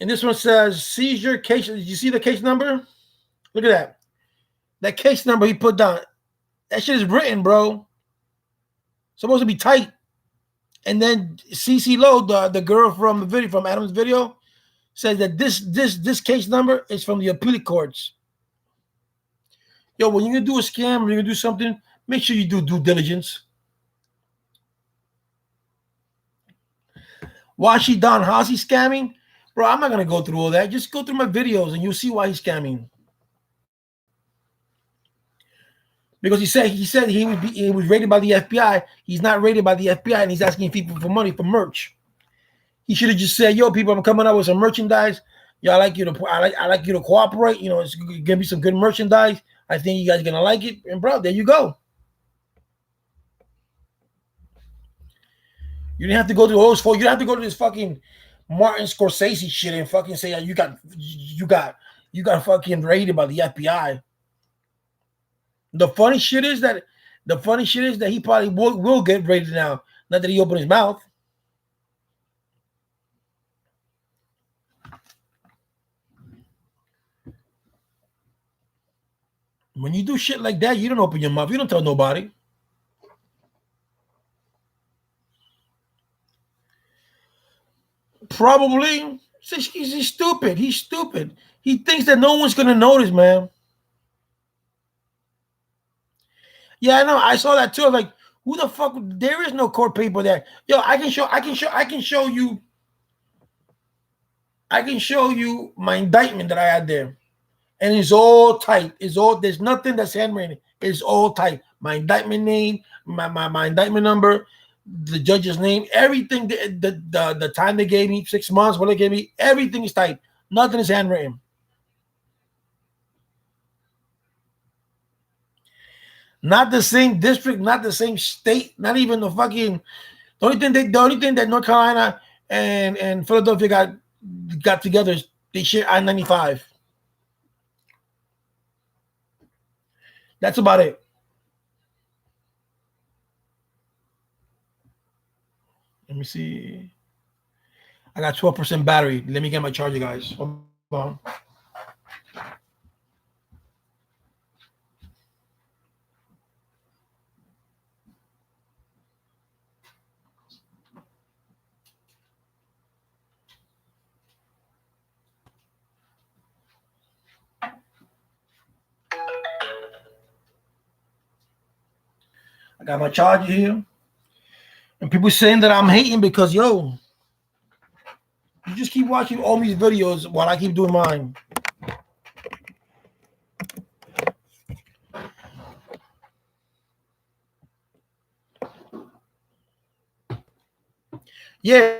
And this one says seizure case. Did you see the case number? Look at that. That case number he put down. That shit is written, bro. Supposed to be tight. And then CC Lowe, the girl from the video, from Adam's video, says that this case number is from the appellate courts. Yo, when you're gonna do a scam, when you're gonna do something, make sure you do due diligence. Why she done? How's he scamming? Bro, I'm not gonna go through all that. Just go through my videos and you'll see why he's scamming. Because he said he was rated by the FBI. He's not rated by the FBI, and he's asking people for money for merch. He should have just said, "Yo, people, I'm coming out with some merchandise. Yeah, I like you to cooperate. You know, it's gonna be some good merchandise. I think you guys are gonna like it." And bro, there you go. You didn't have to go to those four. You don't have to go to this fucking Martin Scorsese shit and fucking say you got fucking raided by the FBI. The funny shit is that he probably will get raided now. Not that he opened his mouth. When you do shit like that, you don't open your mouth. You don't tell nobody. Probably. He's stupid. He's stupid. He thinks that no one's gonna notice, man. Yeah, I know. I saw that too. Like, who the fuck? There is no court paper there. Yo, I can show you. I can show you my indictment that I had there, and it's all tight. It's all. There's nothing that's handwritten. It's all tight. My indictment name, my indictment number, the judge's name, everything. The time they gave me, 6 months, what they gave me, everything is tight. Nothing is handwritten. Not the same district, not the same state, not even the fucking. The only thing that North Carolina and Philadelphia got together is they share I-95. That's about it. Let me see. I got 12% battery. Let me get my charger, guys. I got my charger here. And people saying that I'm hating because, yo, you just keep watching all these videos while I keep doing mine. Yeah,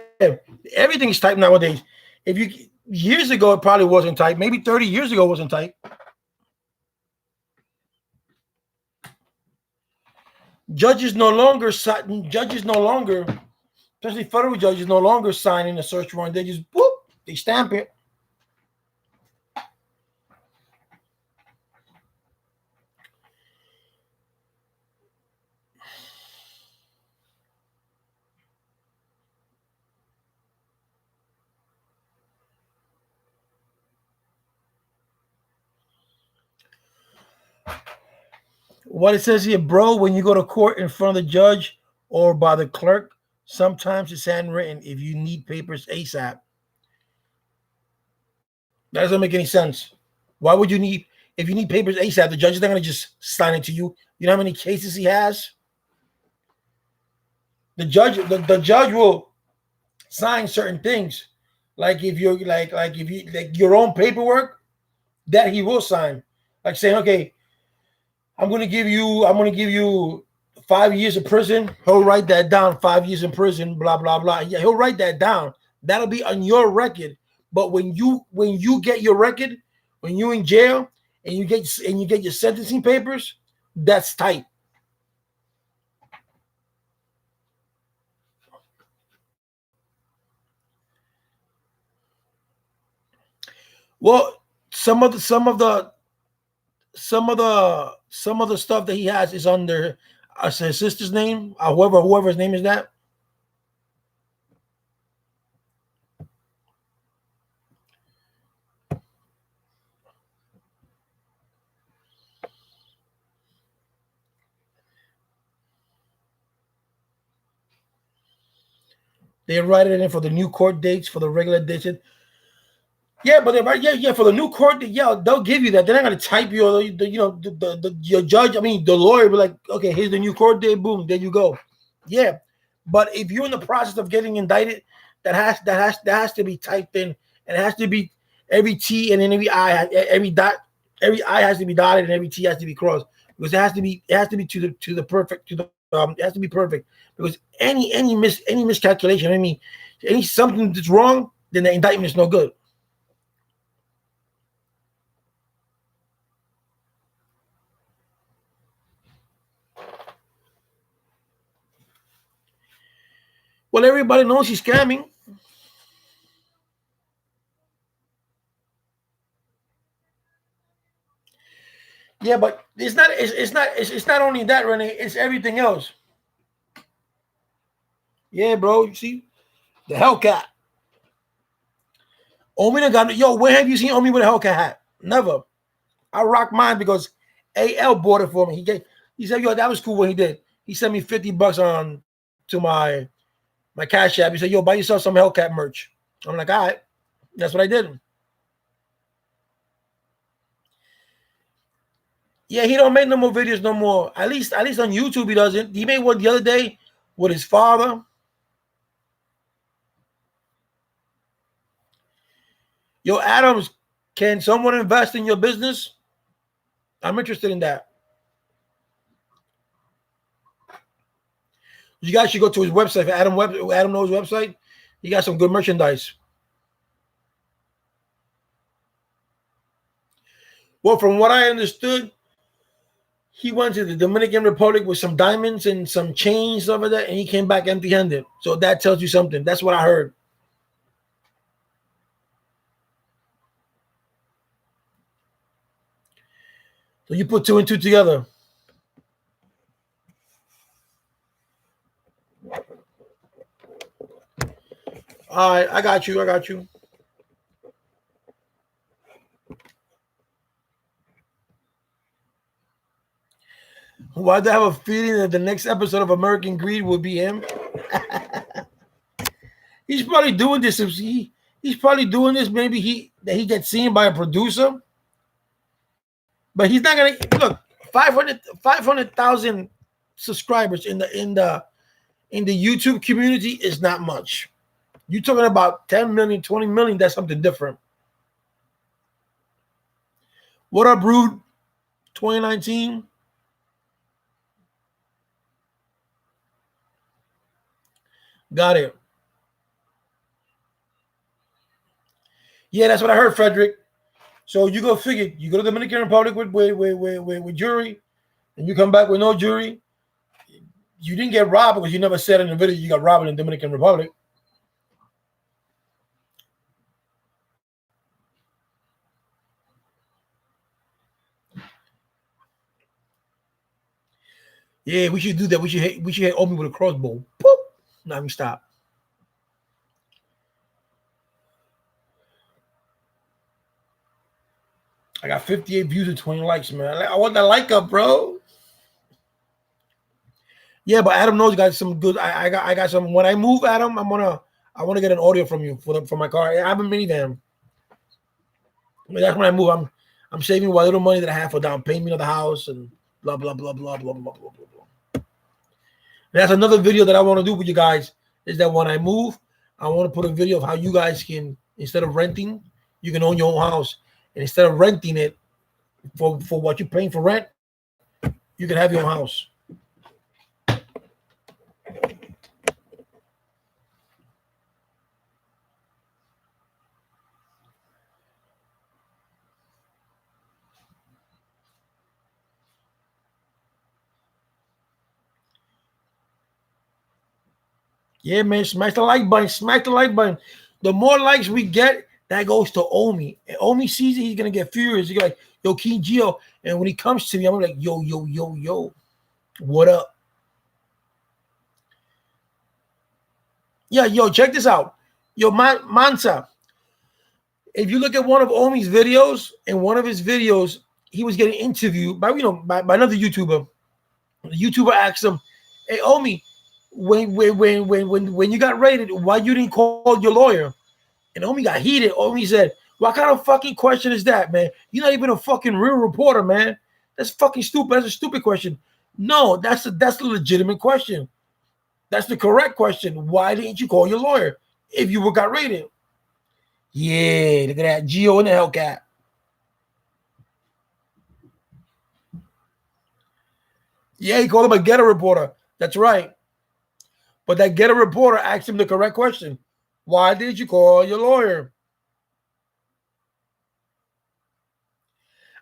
everything's typed nowadays. If you years ago it probably wasn't typed. Maybe 30 years ago it wasn't typed. Judges no longer, especially federal judges, no longer sign in a search warrant. They just whoop, they stamp it. What it says here, bro, when you go to court in front of the judge or by the clerk, sometimes it's handwritten if you need papers ASAP. That doesn't make any sense. Why would you need, if you need papers ASAP, the judge is not going to just sign it to you. You know how many cases he has? The judge will sign certain things. Like if you're like if you like your own paperwork, that he will sign. Like saying, okay, I'm gonna give you 5 years of prison. He'll write that down. 5 years in prison, blah blah blah. Yeah, he'll write that down. That'll be on your record. But when you get your record, when you're in jail and you get your sentencing papers, that's tight. Well, some of the some of the some of the stuff that he has is under his sister's name, whoever's name is that. They write it in for the new court dates for the regular dates. Yeah, but they're right. Yeah. For the new court, yeah, they'll give you that. They're not gonna type you, or your judge. I mean, the lawyer will be like, okay, here's the new court date. Boom, there you go. Yeah, but if you're in the process of getting indicted, that has to be typed in, and it has to be every T and then every I, every dot, every I has to be dotted and every T has to be crossed because it has to be to the perfect it has to be perfect because any miscalculation, I mean, any something that's wrong, then the indictment is no good. Well, everybody knows he's scamming. Yeah, but it's not only that, Renee. It's everything else. Yeah, bro. You see the Hellcat. Omi done got yo. Where have you seen Omi with a Hellcat hat? Never. I rock mine because AL bought it for me. He said, yo, that was cool what he did. He sent me $50 on to my cash app. He said, yo, buy yourself some Hellcat merch. I'm like, all right. That's what I did. Yeah, he don't make no more videos no more. At least on YouTube he doesn't. He made one the other day with his father. Yo, Adams, can someone invest in your business? I'm interested in that. You guys should go to his website. Adam knows website. He got some good merchandise. Well, from what I understood, he went to the Dominican Republic with some diamonds and some chains over there, and he came back empty-handed. So that tells you something. That's what I heard. So you put two and two together. All right, I got you. Why do I have a feeling that the next episode of American Greed will be him? He's probably doing this. He's probably doing this. Maybe he gets seen by a producer, but he's not gonna look 500,000 subscribers in the YouTube community is not much. You're talking about 10 million, 20 million. That's something different. What up, Brood? 2019. Got it. Yeah, that's what I heard, Frederick. So you go figure. You go to the Dominican Republic with jury, and you come back with no jury. You didn't get robbed because you never said in the video you got robbed in the Dominican Republic. Yeah, we should do that. We should hit Omi with a crossbow. Boop. Now we stop. I got 58 views and 20 likes, man. I want that like up, bro. Yeah, but Adam knows got some good. I got some. When I move, Adam, I want to get an audio from you for my car. I have a minivan. That's when I move. I'm saving what little money that I have for down payment of the house and blah blah blah blah blah blah blah blah blah. And that's another video that I want to do with you guys. Is that when I move, I want to put a video of how you guys can, instead of renting, you can own your own house, and instead of renting it for what you're paying for rent, you can have your own house. Yeah, man, smash the like button. Smash the like button. The more likes we get, that goes to Omi. And Omi sees it, he's gonna get furious. He's like, yo, King Geo. And when he comes to me, I'm like, yo, yo, yo, yo, what up? Yeah, yo, check this out. Yo, Mansa. If you look at one of Omi's videos, in one of his videos, he was getting interviewed by another YouTuber. The YouTuber asked him, "Hey, Omi, when you got raided, why you didn't call your lawyer?" And Omi got heated. Omi said, "What kind of fucking question is that, man? You're not even a fucking real reporter, man. That's fucking stupid. That's a stupid question." No, that's the legitimate question. That's the correct question. Why didn't you call your lawyer if you got raided? Yeah, look at that. Geo in the Hellcat. Yeah, he called him a ghetto reporter. That's right. But that ghetto reporter asked him the correct question. Why did you call your lawyer?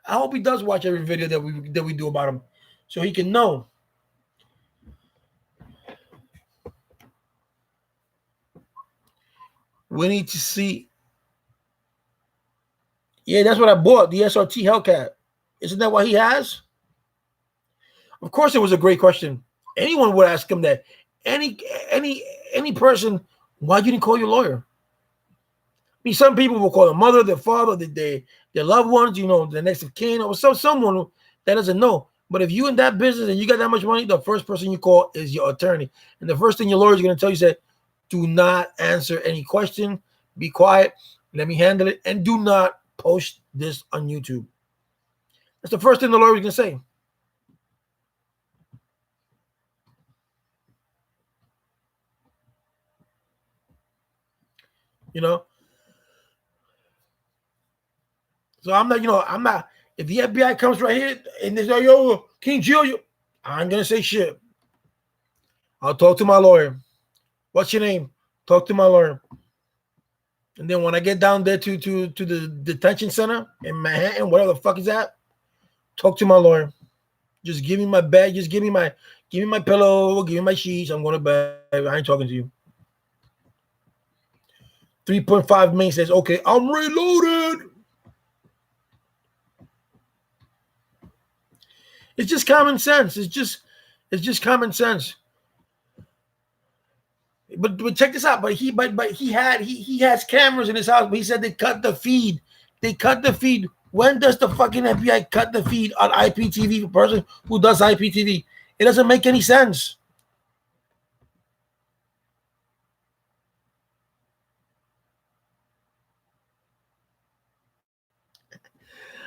I hope he does watch every video that we do about him, so he can know. We need to see. Yeah, that's what I bought, the SRT Hellcat. Isn't that what he has? Of course, it was a great question. Anyone would ask him that. Any any person, why you didn't call your lawyer? I mean, some people will call their mother, their father, their loved ones, the next of kin, or someone that doesn't know. But if you in that business and you got that much money, the first person you call is your attorney. And the first thing your lawyer is going to tell you is, do not answer any question. Be quiet. Let me handle it. And do not post this on YouTube. That's the first thing the lawyer is going to say. You know? So I'm not, if the FBI comes right here and they say, yo, King Geo, I'm going to say shit. I'll talk to my lawyer. What's your name? Talk to my lawyer. And then when I get down there to the detention center in Manhattan, whatever the fuck is that, talk to my lawyer. Just give me my bag. Just give me my pillow. Give me my sheets. I'm going to bed. I ain't talking to you. 3.5 million says, okay, I'm reloaded. It's just common sense. It's just common sense. But check this out. But he has cameras in his house. But he said they cut the feed. They cut the feed When does the fucking FBI cut the feed on IPTV person who does IPTV? It doesn't make any sense.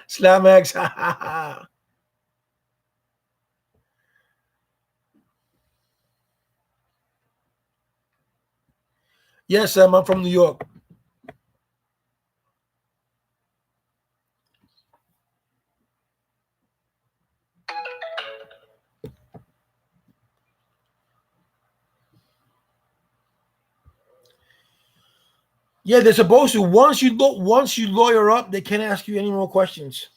Slam X. Yes, Sam, I'm from New York. Yeah, they're supposed to. Once you lawyer up, they can't ask you any more questions.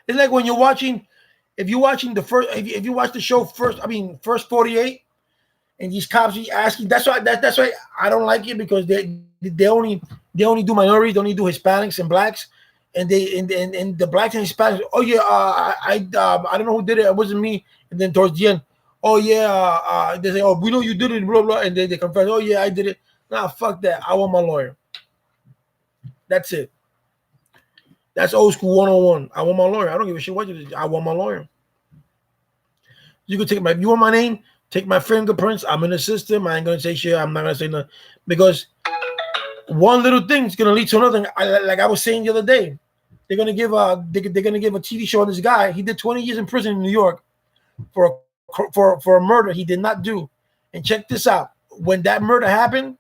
It's like when you're watching, if you're watching the first, if you watch the show first, I mean, first 48, and these cops be asking. That's why I don't like it because they only do minorities, they only do Hispanics and blacks, and and the blacks and Hispanics. Oh yeah, I don't know who did it. It wasn't me. And then towards the end, oh yeah, they say, oh we know you did it, blah blah, and then they confess. Oh yeah, I did it. Nah, fuck that. I want my lawyer. That's it. That's old school 101. I want my lawyer. I don't give a shit what you did. I want my lawyer. You can take my, you want my name, take my fingerprints. I'm in the system. I ain't gonna say shit. I'm not gonna say nothing because one little thing is gonna lead to another. Like I was saying the other day, they're gonna give a TV show on this guy. He did 20 years in prison in New York for a murder he did not do. And check this out: when that murder happened,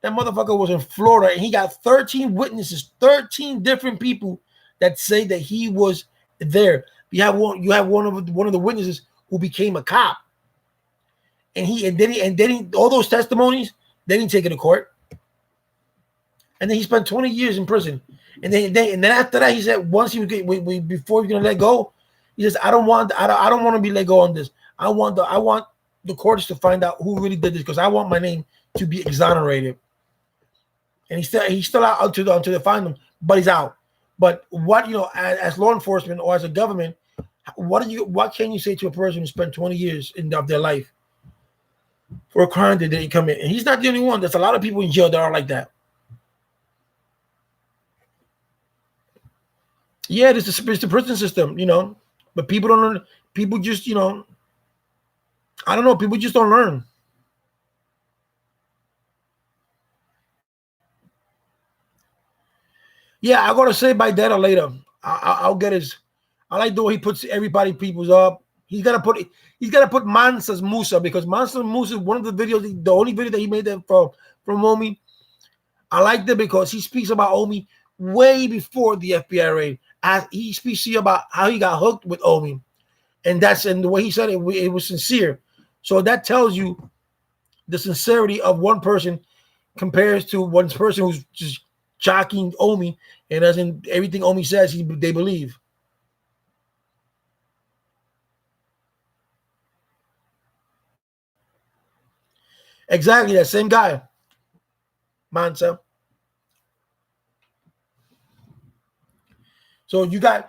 that motherfucker was in Florida, and he got 13 witnesses, 13 different people that say that he was there. You have one of the witnesses who became a cop, and then he all those testimonies. Then he take it to court, and then he spent 20 years in prison. And then after that, he said once he was before he was gonna let go, he says I don't want to be let go on this. I want the courts to find out who really did this because I want my name to be exonerated. And he's still out until they find him, but he's out. But what as law enforcement or as a government, what can you say to a person who spent 20 years of their life for a crime that didn't come in? And he's not the only one. There's a lot of people in jail that are like that. Yeah, it's the prison system, but people don't learn. People just, I don't know. People just don't learn. Yeah, I gotta say by data later. I'll get his. I like the way he puts everybody people's up. He's gotta put Mansa's Musa because Mansa's Musa is one of the videos, the only video that he made that from Omi. I like that because he speaks about Omi way before the FBI raid. As he speaks to you about how he got hooked with Omi, and the way he said it was sincere. So that tells you the sincerity of one person compares to one person who's just jocking Omi and as in everything Omi says they believe. Exactly that same guy, Mansa. So you got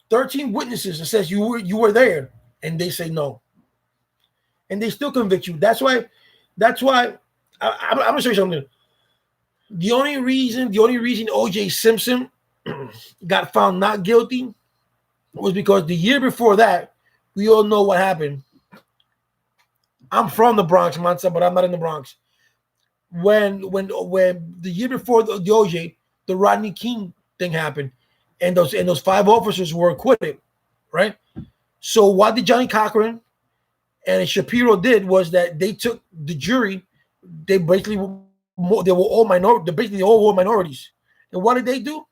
13 witnesses that says you were there, and they say no, and they still convict you. That's why I'm gonna show you something. The only reason O.J. Simpson got found not guilty was because the year before that, we all know what happened. I'm from the Bronx, Mansa, but I'm not in the Bronx. When the year before the OJ, the Rodney King thing happened, and those five officers were acquitted, right? So what did Johnny Cochran and Shapiro did was that they took the jury. They basically they were all minorities. Basically, all were minorities. And what did they do?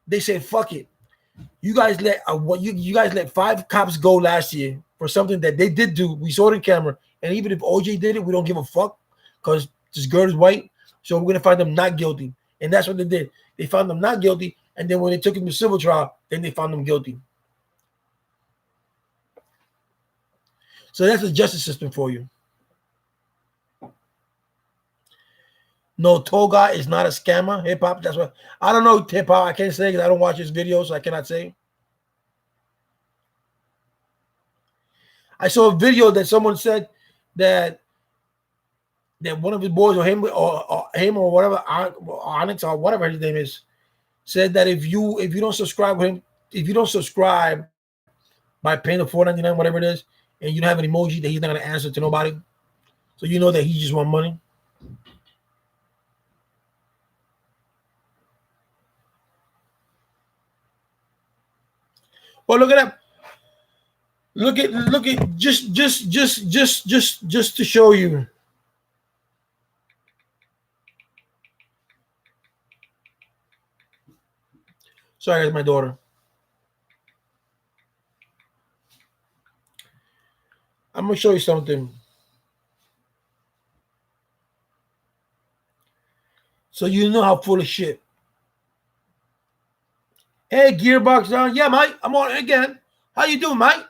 They said, "Fuck it, you guys let you guys let five cops go last year for something that they did do. We saw it in camera, and even if OJ did it, we don't give a fuck because this girl is white. So we're gonna find them not guilty." And that's what they did. They found them not guilty, and then when they took him to civil trial, then they found them guilty. So that's the justice system for you. No, Toga is not a scammer. Hip hop. That's what I don't know. Hip hop. I can't say because I don't watch his videos, so I cannot say. I saw a video that someone said that that one of his boys or whatever Onyx or whatever his name is said that if you don't subscribe with him, if you don't subscribe by paying the $4.99 whatever it is, and you don't have an emoji, that he's not gonna answer to nobody. So you know that he just want money. Well, look at that. Look at just to show you. Sorry, that's my daughter. I'm gonna show you something. So you know how full of shit. Hey, Gearbox on. Yeah, Mike. I'm on it again. How you doing, Mike?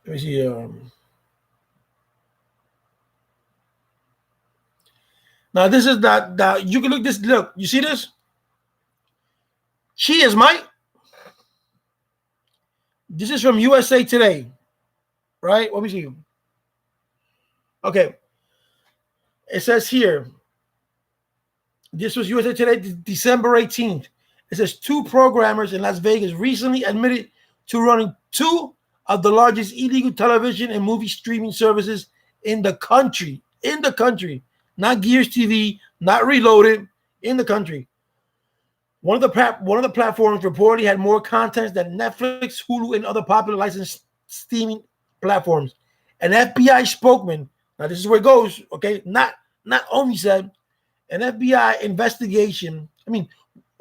Let me see. Now this is that you can look this. Look, you see this? She is Mike. This is from USA Today, right? Let me see. Okay, it says here. This was USA Today, December 18th. It says two programmers in Las Vegas recently admitted to running two of the largest illegal television and movie streaming services in the country. In the country. Not Gears TV, not Reloaded, in the country. One of the platforms reportedly had more content than Netflix, Hulu, and other popular licensed streaming platforms. An FBI spokesman, now this is where it goes, okay? Not only said an FBI investigation. An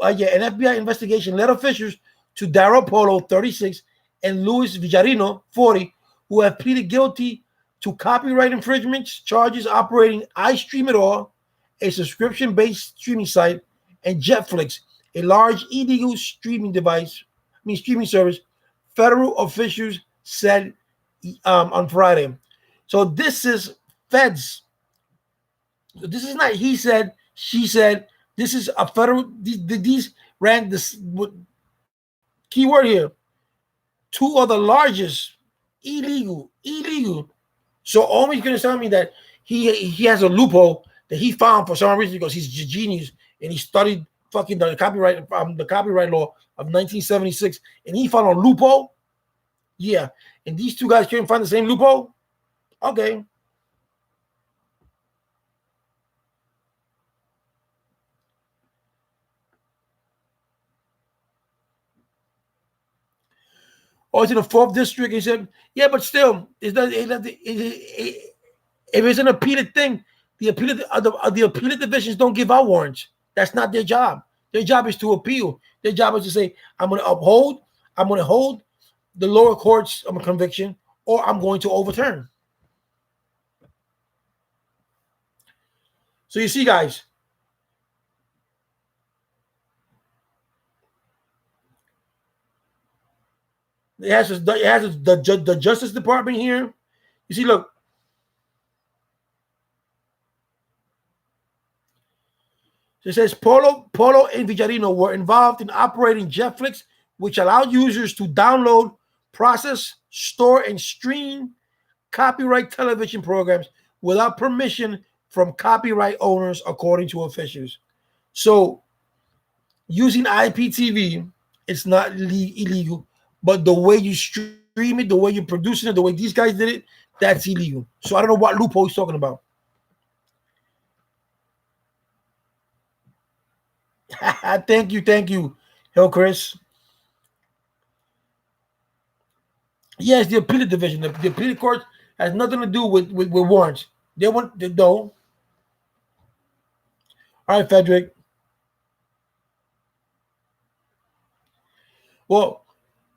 FBI investigation led officials to Daryl Polo, 36, and Luis Villarino, 40, who have pleaded guilty to copyright infringement charges operating iStream a subscription-based streaming site, and Jetflix, a large illegal streaming service. Federal officials said on Friday. So this is feds. So this is not he said, she said. This is a federal. These ran this keyword here. Two of the largest illegal. So Omi's going to tell me that he has a loophole that he found for some reason because he's a genius and he studied fucking the copyright law of 1976 and he found a loophole. Yeah, and these two guys couldn't find the same loophole. Okay. Oh, it's in the fourth district. He said, yeah, but still, if it's an appealed thing, the appealed divisions don't give out warrants. That's not their job. Their job is to appeal. Their job is to say, I'm going to hold the lower court's conviction, or I'm going to overturn. So you see, guys, it has the Justice Department here. You see, look. It says Polo and Villarino were involved in operating Jetflix, which allowed users to download, process, store, and stream copyright television programs without permission from copyright owners, according to officials. So, using IPTV, it's not illegal, but the way you stream it, the way you're producing it, the way these guys did it, that's illegal. So I don't know what loophole he's talking about. Thank you, Hill Chris. Yes, the appellate division, the appellate court has nothing to do with warrants. They want they don't. All right, Frederick. Well,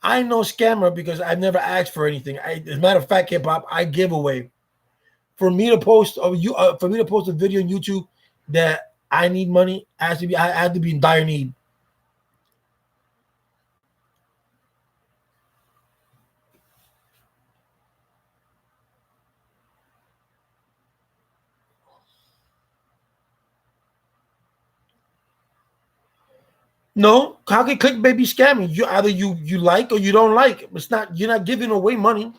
I'm no scammer because I've never asked for anything. As a matter of fact, hip hop, I give away. For me to post a video on YouTube that I need money, I have to be in dire need. No, how can clickbait be scamming? You either you like or you don't like. It's not you're not giving away money.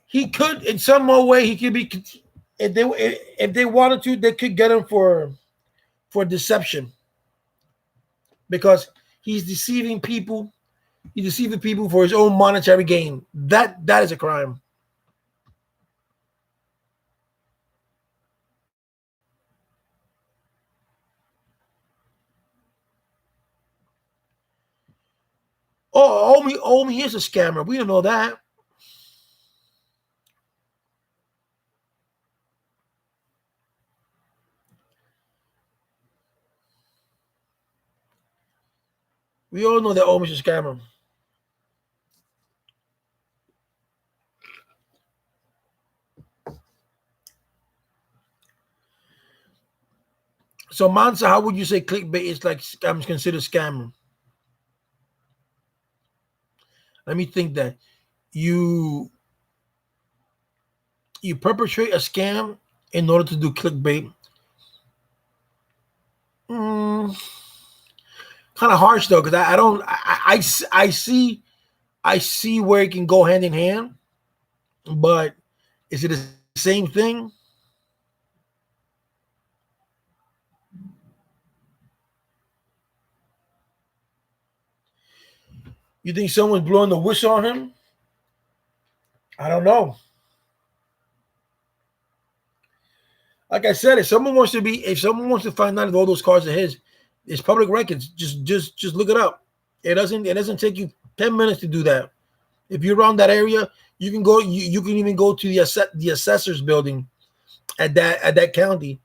He could in some more way he could be if they wanted to they could get him for deception because he's deceiving people. He's deceiving people for his own monetary gain. That is a crime. Oh, Omi is a scammer. We don't know that. We all know that Omi's a scammer. So Mansa, how would you say clickbait is like scams considered scammer? Let me think that you you perpetrate a scam in order to do clickbait. Mm, kind of harsh though, because I don't I see where it can go hand in hand, but is it the same thing? You think someone's blowing the whistle on him? I don't know. Like I said, if someone wants to find out if all those cars are his, it's public records. Just look it up. It doesn't take you 10 minutes to do that. If you're around that area, you can go. You can even go to the assessor's building at that county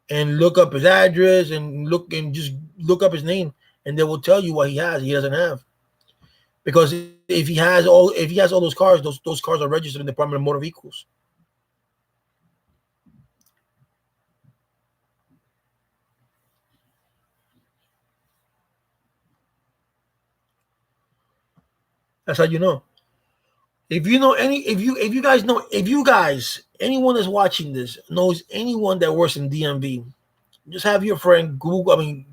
and look up his address and just look up his name, and they will tell you what he doesn't have. Because if he has all those cars, those cars are registered in the Department of Motor Vehicles. That's how you know. If you guys know if you guys anyone that's watching this knows anyone that works in DMV, just have your friend Google. I mean,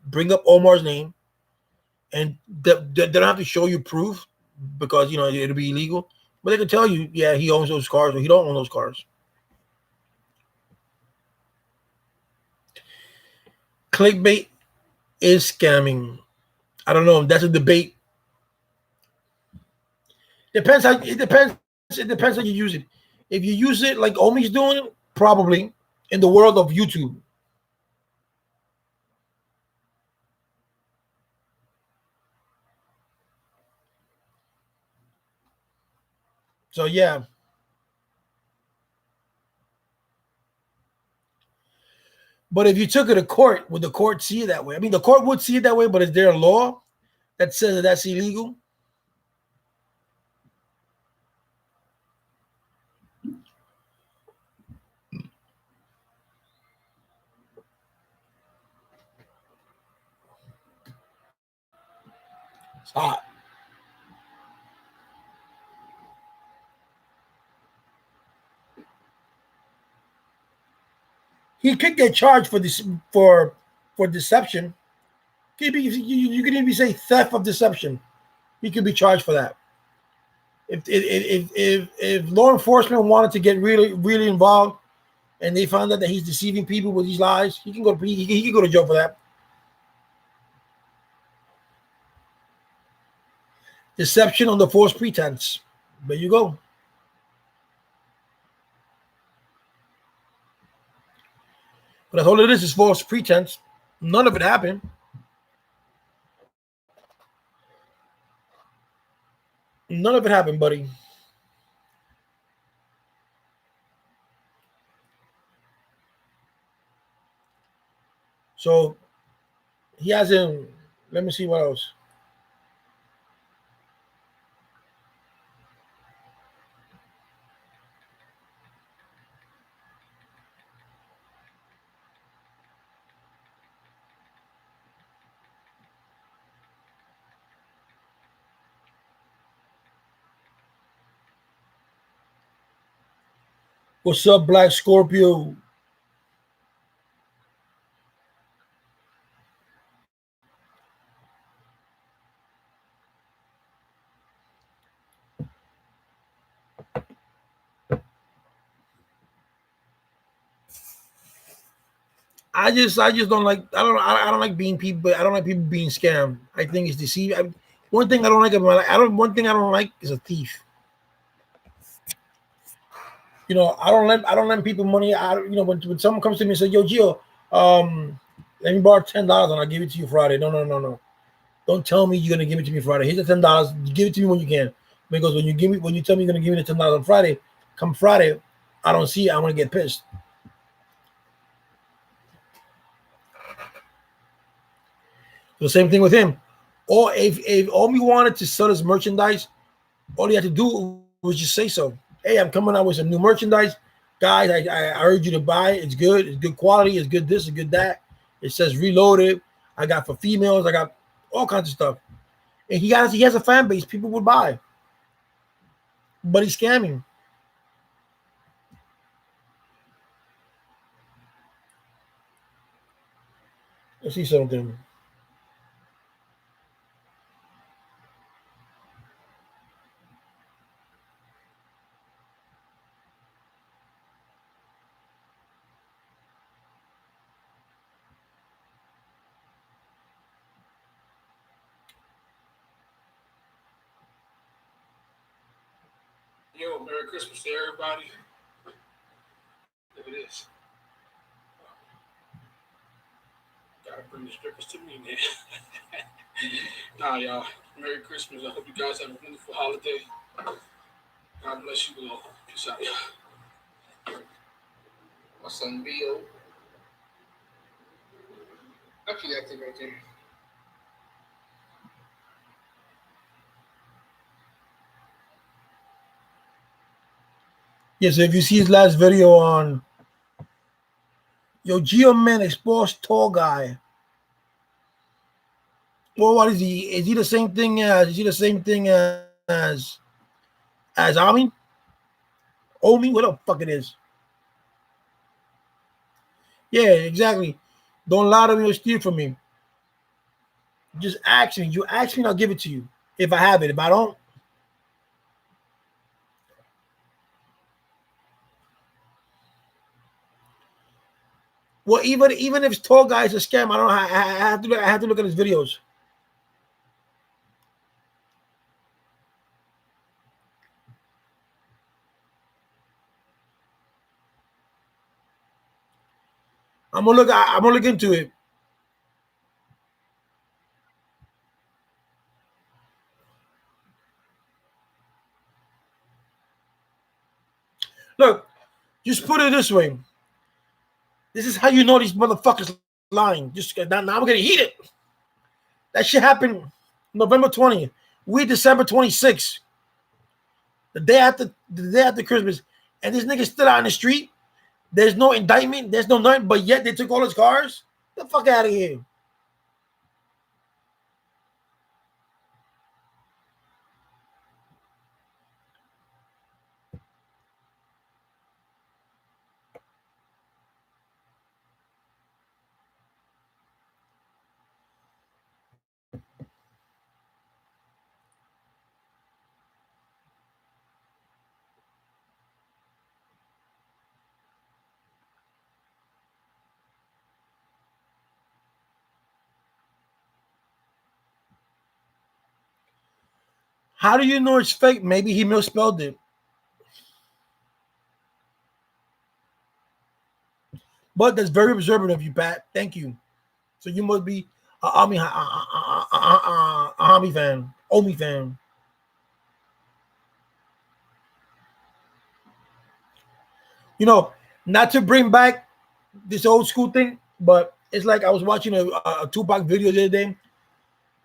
bring up Omar's name, and they don't have to show you proof because it'll be illegal. But they can tell you, yeah, he owns those cars or he don't own those cars. Clickbait is scamming. I don't know. That's a debate. It depends how you use it. If you use it like Omi's doing, probably in the world of YouTube. So yeah. But if you took it to court, would the court see it that way? I mean, the court would see it that way, but is there a law that says that that's illegal? It's hot. He could get charged for this for deception. You could even say theft of deception. He could be charged for that. If law enforcement wanted to get really involved and they found out that he's deceiving people with these lies, he can go to jail for that. Deception under false pretense. There you go. But that's all it is false pretense. None of it happened. None of it happened, buddy. So he hasn't. Let me see what else. What's up, Black Scorpio? I just don't like I don't like being people. I don't like people being scammed. I think it's deceiving. One thing I don't like about I don't one thing I don't like is a thief. I don't lend people money. When someone comes to me and says, "Yo, Gio, let me borrow $10 and I'll give it to you Friday." No, no, no, no. Don't tell me you're gonna give it to me Friday. Here's the $10. Give it to me when you can. Because when you tell me you're gonna give me the $10 on Friday, come Friday, I don't see it. I'm gonna get pissed. The same thing with him. Or if Omi wanted to sell his merchandise, all he had to do was just say so. Hey, I'm coming out with some new merchandise. Guys, I urge you to buy it. It's good. It's good quality. It's good this. It's good that. It says reloaded. I got for females. I got all kinds of stuff. And he has a fan base. People would buy. But he's scamming. Let's see something. Yo, Merry Christmas to everybody. Look at this. Gotta bring the strippers to me, man. Nah, y'all. Merry Christmas. I hope you guys have a wonderful holiday. God bless you all. Peace out, y'all. My son Bill. Actually, that's it right there. Yeah, so if you see his last video on Yo Geo Man exposed tall guy. Well, what is he? Is he the same thing as? Is he the same thing as Ami? Omi? What the fuck it is? Yeah, exactly. Don't lie to me or steal from me. Just ask me. You ask me, and I'll give it to you. If I have it. If I don't, well, even if tall guy is a scam, I don't. I have to look at his videos. I'm gonna look into it. Look, just put it this way. This is how you know these motherfuckers lying. Just now I'm gonna heat it. That shit happened November 20th. We December 26th. The day after Christmas. And this nigga stood out in the street. There's no indictment, there's no nothing, but yet they took all his cars. Get the fuck out of here. How do you know it's fake? Maybe he misspelled it. But that's very observant of you, Pat. Thank you. So you must be a Ami fan, Omi fan. You know, not to bring back this old school thing, but it's like I was watching a Tupac video the other day,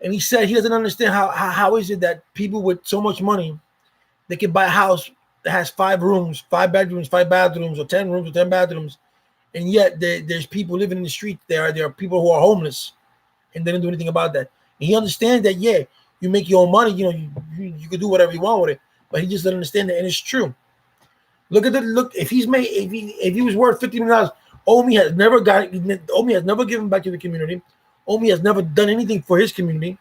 and he said he doesn't understand how is it that people with so much money they can buy a house that has 5 rooms, 5 bedrooms, 5 bathrooms, or 10 rooms or 10 bathrooms, and yet there's people living in the street. There are people who are homeless, and they don't do anything about that. And he understands that you make your own money, you can do whatever you want with it, but he just doesn't understand that, and it's true. Look. If he was worth $50 million, Omi has never given back to the community. Omi has never done anything for his community.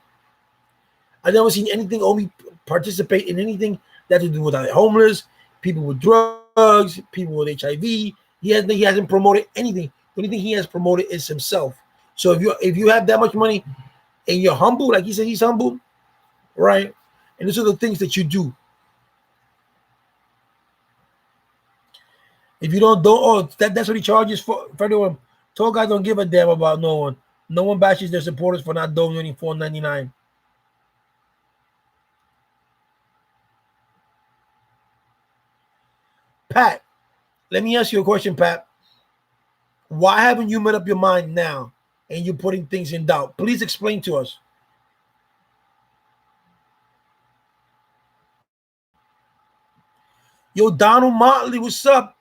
I've never seen anything Omi participate in anything that has to do with homeless, people with drugs, people with HIV. He hasn't promoted anything. The only thing he has promoted is himself. So if you have that much money and you're humble, like he said he's humble, right? And these are the things that you do. If you don't oh that's what he charges for everyone. Told guys don't give a damn about no one. No one bashes their supporters for not donating $4.99. Pat, let me ask you a question, Pat. Why haven't you made up your mind now and you're putting things in doubt? Please explain to us. Yo, Donald Motley, what's up?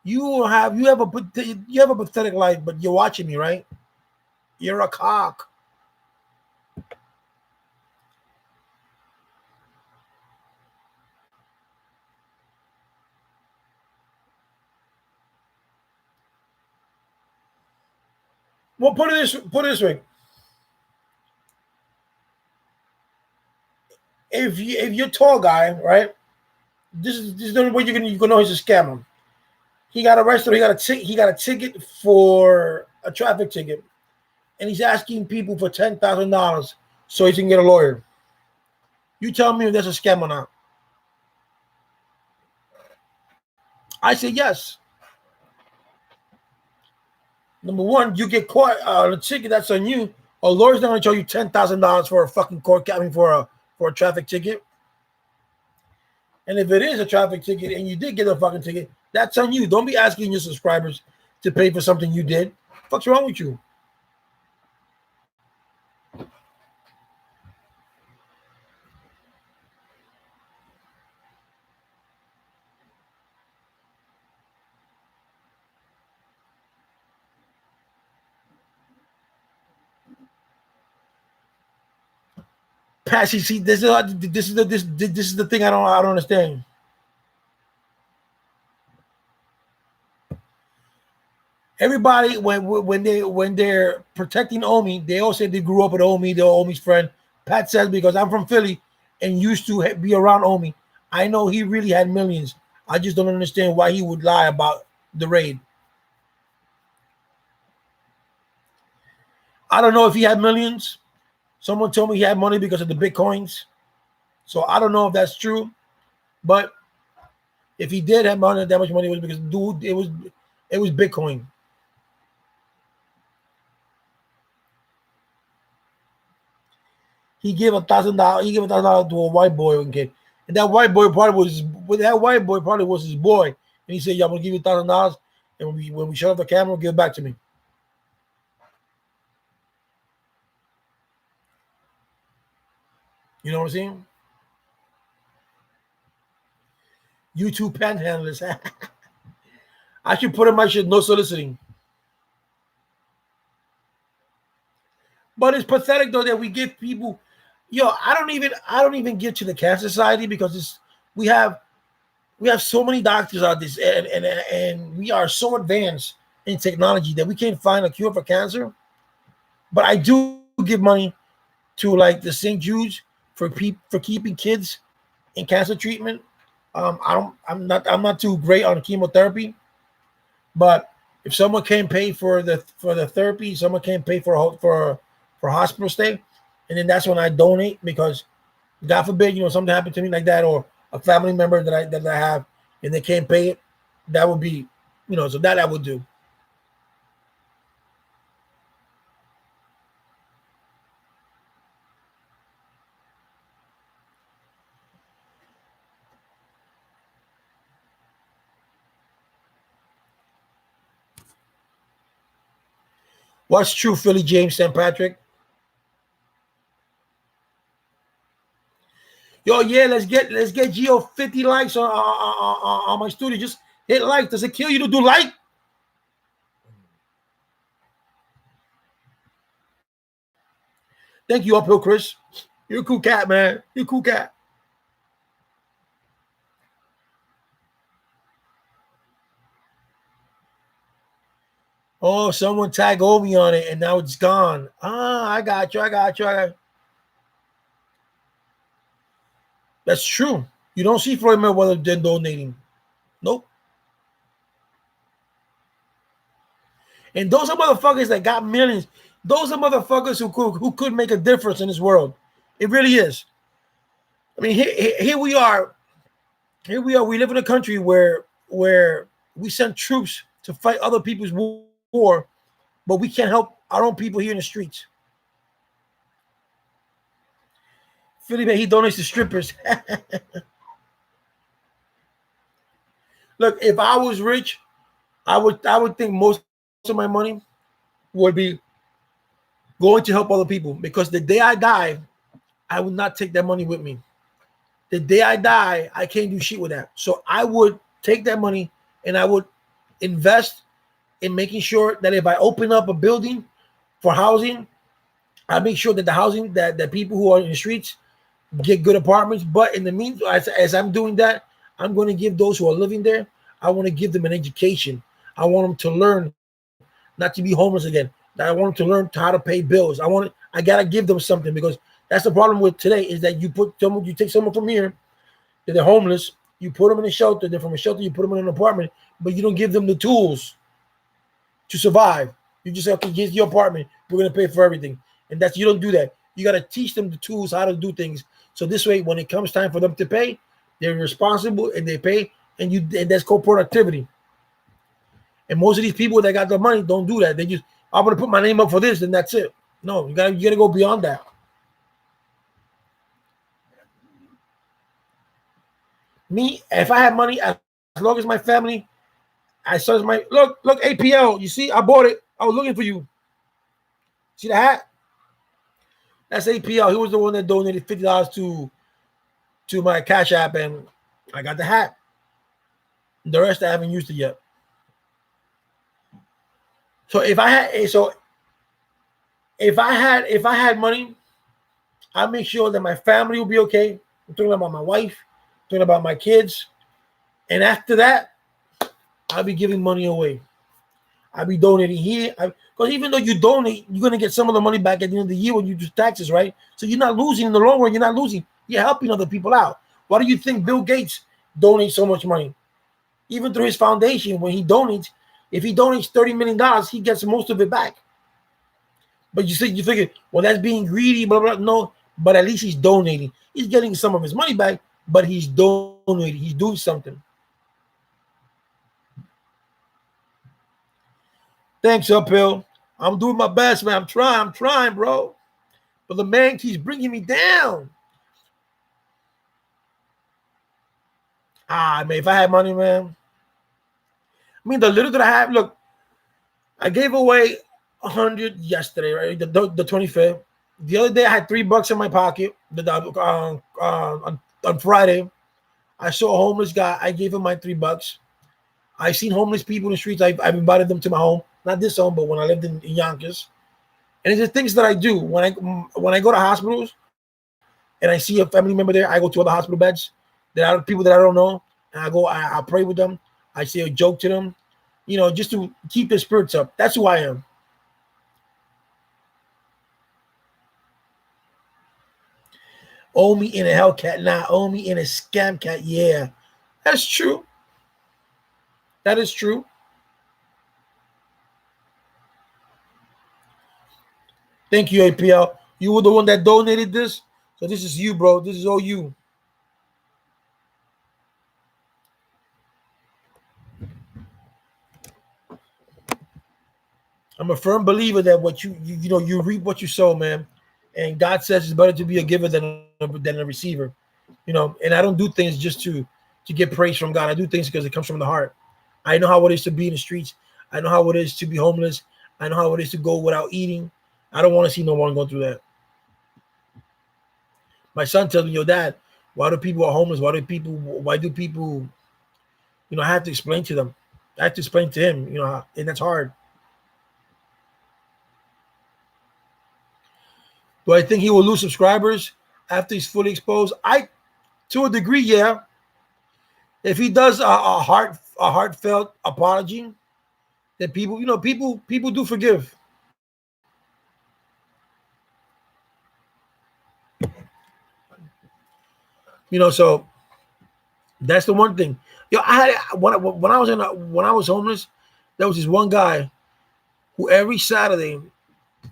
You have a pathetic life, but you're watching me, right? You're a cock. Well, put it this way. If you're a tall guy, right? This is the only way you can know he's a scammer. He got arrested. He got a ticket for a traffic ticket, and he's asking people for $10,000 so he can get a lawyer. You tell me if that's a scam or not. I say yes. Number one, you get caught the ticket. That's on you. A lawyer's not going to charge you $10,000 for a fucking for a traffic ticket. And if it is a traffic ticket and you did get a fucking ticket, that's on you. Don't be asking your subscribers to pay for something you did. What's wrong with you? Passy, see, this is the thing I don't understand. Everybody when they're protecting Omi, they all say they grew up with Omi, they're Omi's friend. Pat says because I'm from Philly and used to be around Omi, I know he really had millions. I just don't understand why he would lie about the raid. I don't know if he had millions. Someone told me he had money because of the bitcoins. So I don't know if that's true, but if he did have money, that much money, it was because dude, it was Bitcoin. He gave $1,000. He gave $1,000 to a white boy, okay, and that white boy probably was his boy, and he said, "Yeah, I'm gonna give you $1,000, and when we shut off the camera, give it back to me." You know what I'm saying? YouTube panhandlers. I should put in my shit no soliciting. But it's pathetic though that we give people. Yo, I don't even get to the cancer society because we have we have so many doctors out this and we are so advanced in technology that we can't find a cure for cancer. But I do give money to like the St. Jude's for keeping kids in cancer treatment. I'm not too great on chemotherapy, but if someone can pay for the therapy, someone can pay for a hospital stay, and then that's when I donate because God forbid, something happened to me like that, or a family member that I have, and they can't pay it. That would be, so that I would do. What's true, Philly James St. Patrick? Yo, yeah, let's get Geo 50 likes on my studio. Just hit like. Does it kill you to do like? Thank you, Uphill Chris. You're a cool cat, man. You're a cool cat. Oh, someone tagged Omi on it and now it's gone. I got you. I got you. That's true. You don't see Floyd Mayweather then donating. Nope. And those are motherfuckers that got millions. Those are motherfuckers who could make a difference in this world. It really is. I mean, here we are. Here we are. We live in a country where we send troops to fight other people's war, but we can't help our own people here in the streets. Philly, man, he donates to strippers. Look, if I was rich, I would think most of my money would be going to help other people, because the day I die, I would not take that money with me. The day I die, I can't do shit with that. So I would take that money and I would invest in making sure that if I open up a building for housing, I make sure that the housing that people who are in the streets get good apartments. But in the meantime, as I'm doing that, I'm going to give those who are living there, I want to give them an education. I want them to learn not to be homeless again. That I want them to learn how to pay bills. I gotta give them something, because that's the problem with today, is that you take someone from here, they're homeless, you put them in a shelter, they're from a shelter, you put them in an apartment, but you don't give them the tools to survive. You just have to get your apartment. We're gonna pay for everything, and that's you don't do that. You gotta teach them the tools how to do things. So this way, when it comes time for them to pay, they're responsible and they pay, and that's called productivity. And most of these people that got the money don't do that. They just, I'm gonna put my name up for this, and that's it. No, you gotta go beyond that. Me, if I had money, as long as my family, I saw my look APL. You see, I bought it. I was looking for you. See the hat? That's APL. He was the one that donated $50 to my Cash App, and I got the hat. The rest I haven't used it yet. So if I had money, I make sure that my family will be okay. I'm talking about my wife, I'm talking about my kids, and after that, I'll be giving money away. I'll be donating here, because even though you donate, you're gonna get some of the money back at the end of the year when you do taxes, right? So you're not losing in the long run. You're not losing. You're helping other people out. Why do you think Bill Gates donates so much money? Even through his foundation, when he donates, if he donates $30 million, he gets most of it back. But you figure, well, that's being greedy, blah, blah. No, but at least he's donating. He's getting some of his money back, but he's donating. He's doing something. Thanks, Uphill. I'm doing my best, man. I'm trying, bro. But the man keeps bringing me down. Man, if I had money, man. I mean, the little that I have, look, I gave away 100 yesterday, right? The 25th. The other day, I had $3 in my pocket. On Friday, I saw a homeless guy. I gave him my $3. I've seen homeless people in the streets. I've invited them to my home. Not this home, but when I lived in Yonkers. And it's the things that I do when I go to hospitals and I see a family member there. I go to other hospital beds. There are people that I don't know, and I pray with them. I say a joke to them, just to keep their spirits up. That's who I am. Owe me in a Hellcat, nah. Owe me in a scam cat, yeah. That's true. That is true. Thank you, APL. You were the one that donated this, so this is you, bro. This is all you. I'm a firm believer that what you reap what you sow, man. And God says it's better to be a giver than a receiver. And I don't do things just to get praise from God. I do things because it comes from the heart. I know how it is to be in the streets. I know how it is to be homeless. I know how it is to go without eating. I don't want to see no one go through that. My son tells me, "Yo, Dad, why do people are homeless? Why do people, I have to explain to them. I have to explain to him, and that's hard. Do I think he will lose subscribers after he's fully exposed? To a degree, yeah. If he does a heartfelt apology, then people do forgive. So that's the one thing. I had when I was homeless, there was this one guy. who every Saturday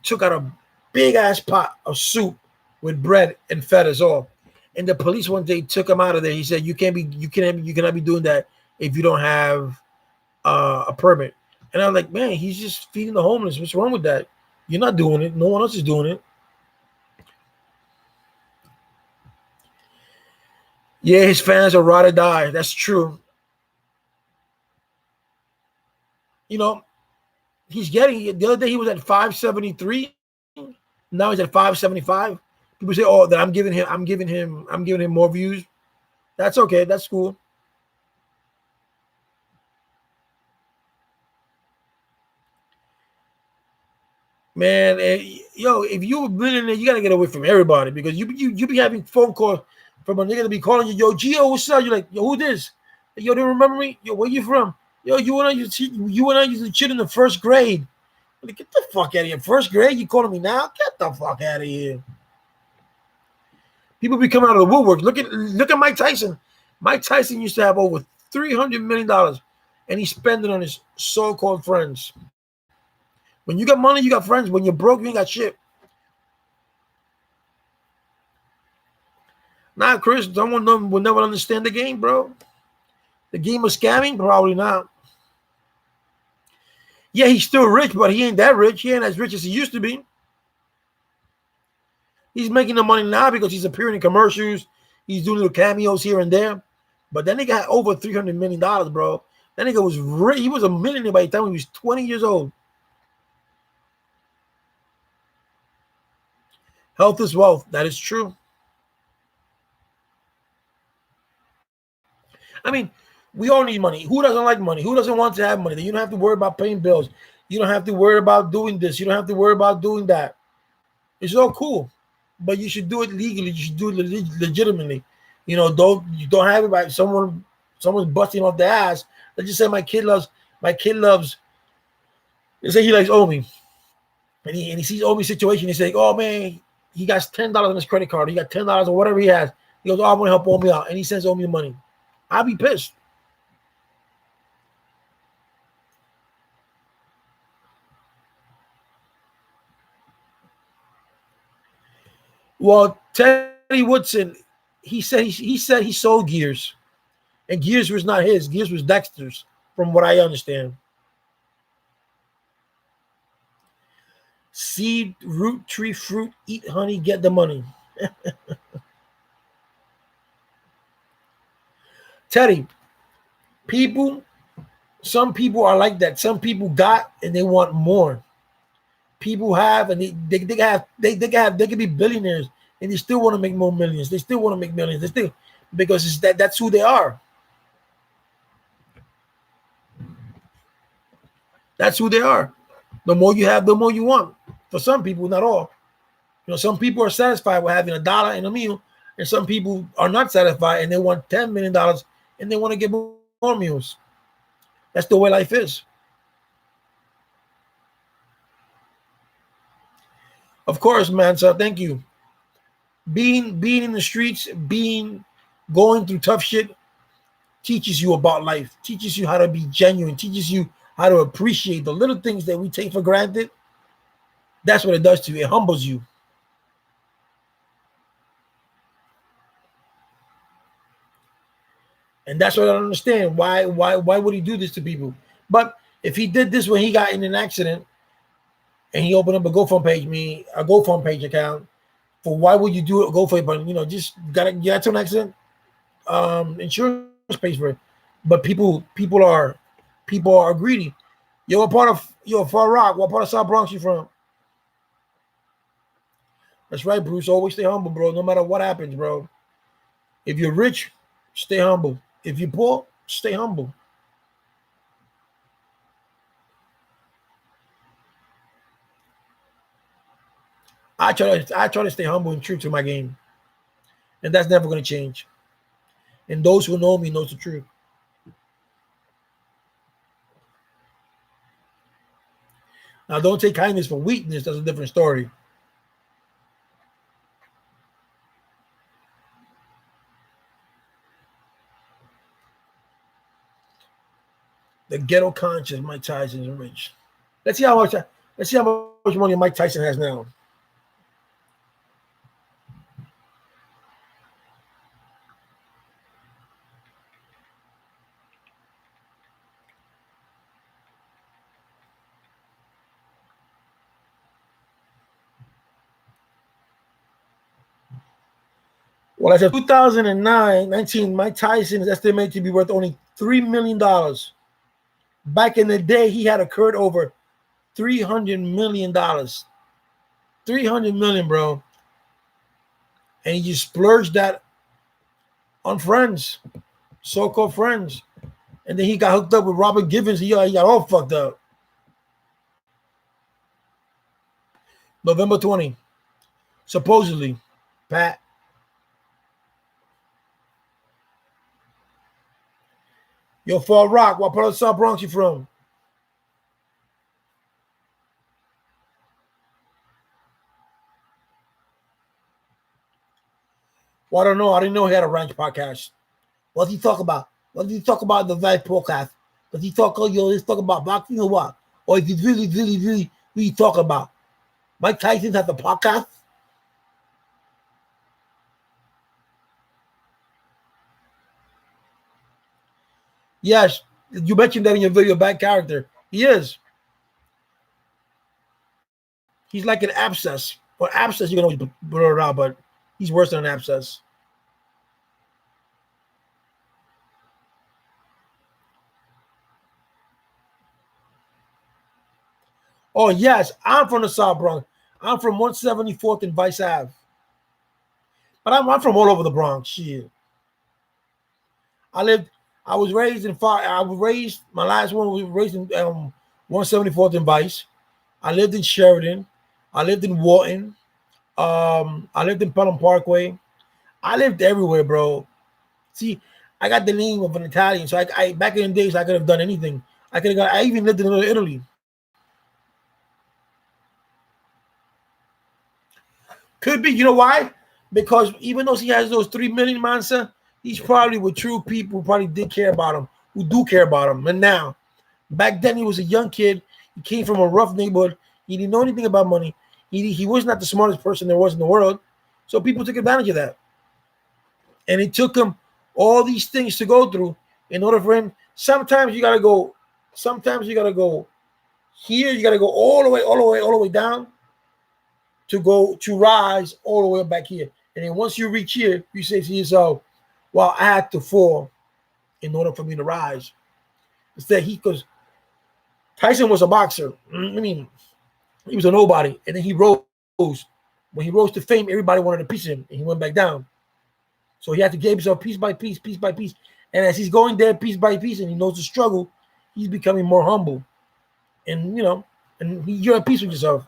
took out a big ass pot of soup with bread and fed us all. And the police one day took him out of there. He said, you cannot be doing that if you don't have a permit." And I'm like, man, he's just feeding the homeless. What's wrong with that? You're not doing it. No one else is doing it. Yeah, his fans are ride or die. That's true. You know, he's getting the other day he was at 573. Now he's at 575. People say, "Oh, that I'm giving him more views." That's okay. That's cool. Man, yo, if you're a millionaire, you gotta get away from everybody because you be having phone calls from a nigga to be calling you, "Yo, Gio, what's up?" You're like, "Yo, who this?" "Yo, do you remember me?" "Yo, where you from?" "Yo, you and I used to cheat in the first grade." I'm like, get the fuck out of here. First grade, you calling me now? Get the fuck out of here. People be coming out of the woodwork. Look at Mike Tyson. Mike Tyson used to have over $300 million, and he spent it on his so-called friends. When you got money, you got friends. When you're broke, you ain't got shit. Nah, Chris, someone will never understand the game, bro. The game of scamming, probably not. Yeah, he's still rich, but he ain't that rich. He ain't as rich as he used to be. He's making the money now because he's appearing in commercials. He's doing little cameos here and there. But that nigga had over $300 million, bro. That nigga was rich. He was a millionaire by the time he was 20 years old. Health is wealth. That is true. I mean, we all need money. Who doesn't like money? Who doesn't want to have money? You don't have to worry about paying bills. You don't have to worry about doing this. You don't have to worry about doing that. It's all cool, but you should do it legally. You should do it legitimately. You don't have it by someone's busting off the ass. Let's just say my kid loves. Let's say he likes Omi, and he sees Omi's situation. He's like, oh man, he got $10 on his credit card. He got $10 or whatever he has. He goes, oh, I want to help Omi out, and he sends Omi the money. I'll be pissed. Well, Teddy Woodson, he said he sold Gears, and Gears was not his. Gears was Dexter's, from what I understand. Seed, root, tree, fruit, eat honey, get the money. Teddy, people, some people are like that. Some people got and they want more. People have and they can be billionaires and they still want to make more millions. They still want to make millions. They still because that's who they are. That's who they are. The more you have, the more you want. For some people, not all. Some people are satisfied with having $1 in a meal, and some people are not satisfied and they want $10 million and they want to get more meals. That's the way life is. Of course, man. So thank you. Being in the streets, being going through tough shit teaches you about life, teaches you how to be genuine, teaches you how to appreciate the little things that we take for granted. That's what it does to you. It humbles you. And that's what I don't understand. Why would he do this to people? But if he did this when he got in an accident and he opened up a GoFundMe page account, for why would you do it? GoFundMe, just got to an accident, insurance pays for it. But people are greedy. Far Rock, what part of South Bronx you from? That's right, Bruce. Always stay humble, bro. No matter what happens, bro. If you're rich, stay humble. If you're poor, stay humble. I try to stay humble and true to my game, and that's never going to change. And those who know me knows the truth. Now, don't take kindness for weakness. That's a different story. The ghetto conscious, Mike Tyson is rich. Let's see how much. Let's see how much money Mike Tyson has now. Well, as of 2009, 19, Mike Tyson is estimated to be worth only $3 million. Back in the day, he had occurred over $300 million. 300 million, bro. And he just splurged that on friends, so-called friends. And then he got hooked up with Robert Givens. He got all fucked up. November 20, supposedly. Pat. Yo, Far Rock, what part of the South Bronx you from? Well, I don't know. I didn't know he had a ranch podcast. What did he talk about? What did he talk about in the Vice podcast? Does he talk, let's talk about boxing or what? Or is he really talk about? Mike Tyson has a podcast? Yes. You mentioned that in your video, bad character. He is. He's like an abscess. Or abscess, you can always blur it out, but he's worse than an abscess. Oh, yes. I'm from the South Bronx. I'm from 174th and Vice Ave. But I'm from all over the Bronx. Shit. I lived, I was raised in I was raised, my last one was raised in 174th and Vice. I lived in Sheridan. I lived in Wharton. I lived in Pelham Parkway. I lived everywhere, bro. See, I got the name of an Italian, so I back in the days I could have done anything. I even lived in Italy. Could be, you know why? Because even though he has those 3 million monster, he's probably with true people who probably did care about him, who do care about him. And now, back then he was a young kid. He came from a rough neighborhood. He didn't know anything about money. He was not the smartest person there was in the world. So people took advantage of that. And it took him all these things to go through in order for him. Sometimes you gotta go here, you gotta go all the way down to go to rise all the way up back here. And then once you reach here, you say to yourself, well, I had to fall in order for me to rise. Instead, because Tyson was a boxer. I mean, he was a nobody. And then he rose. When he rose to fame, everybody wanted a piece of him. And he went back down. So he had to give himself piece by piece, piece by piece. And as he's going there piece by piece and he knows the struggle, he's becoming more humble. And, you're at peace with yourself.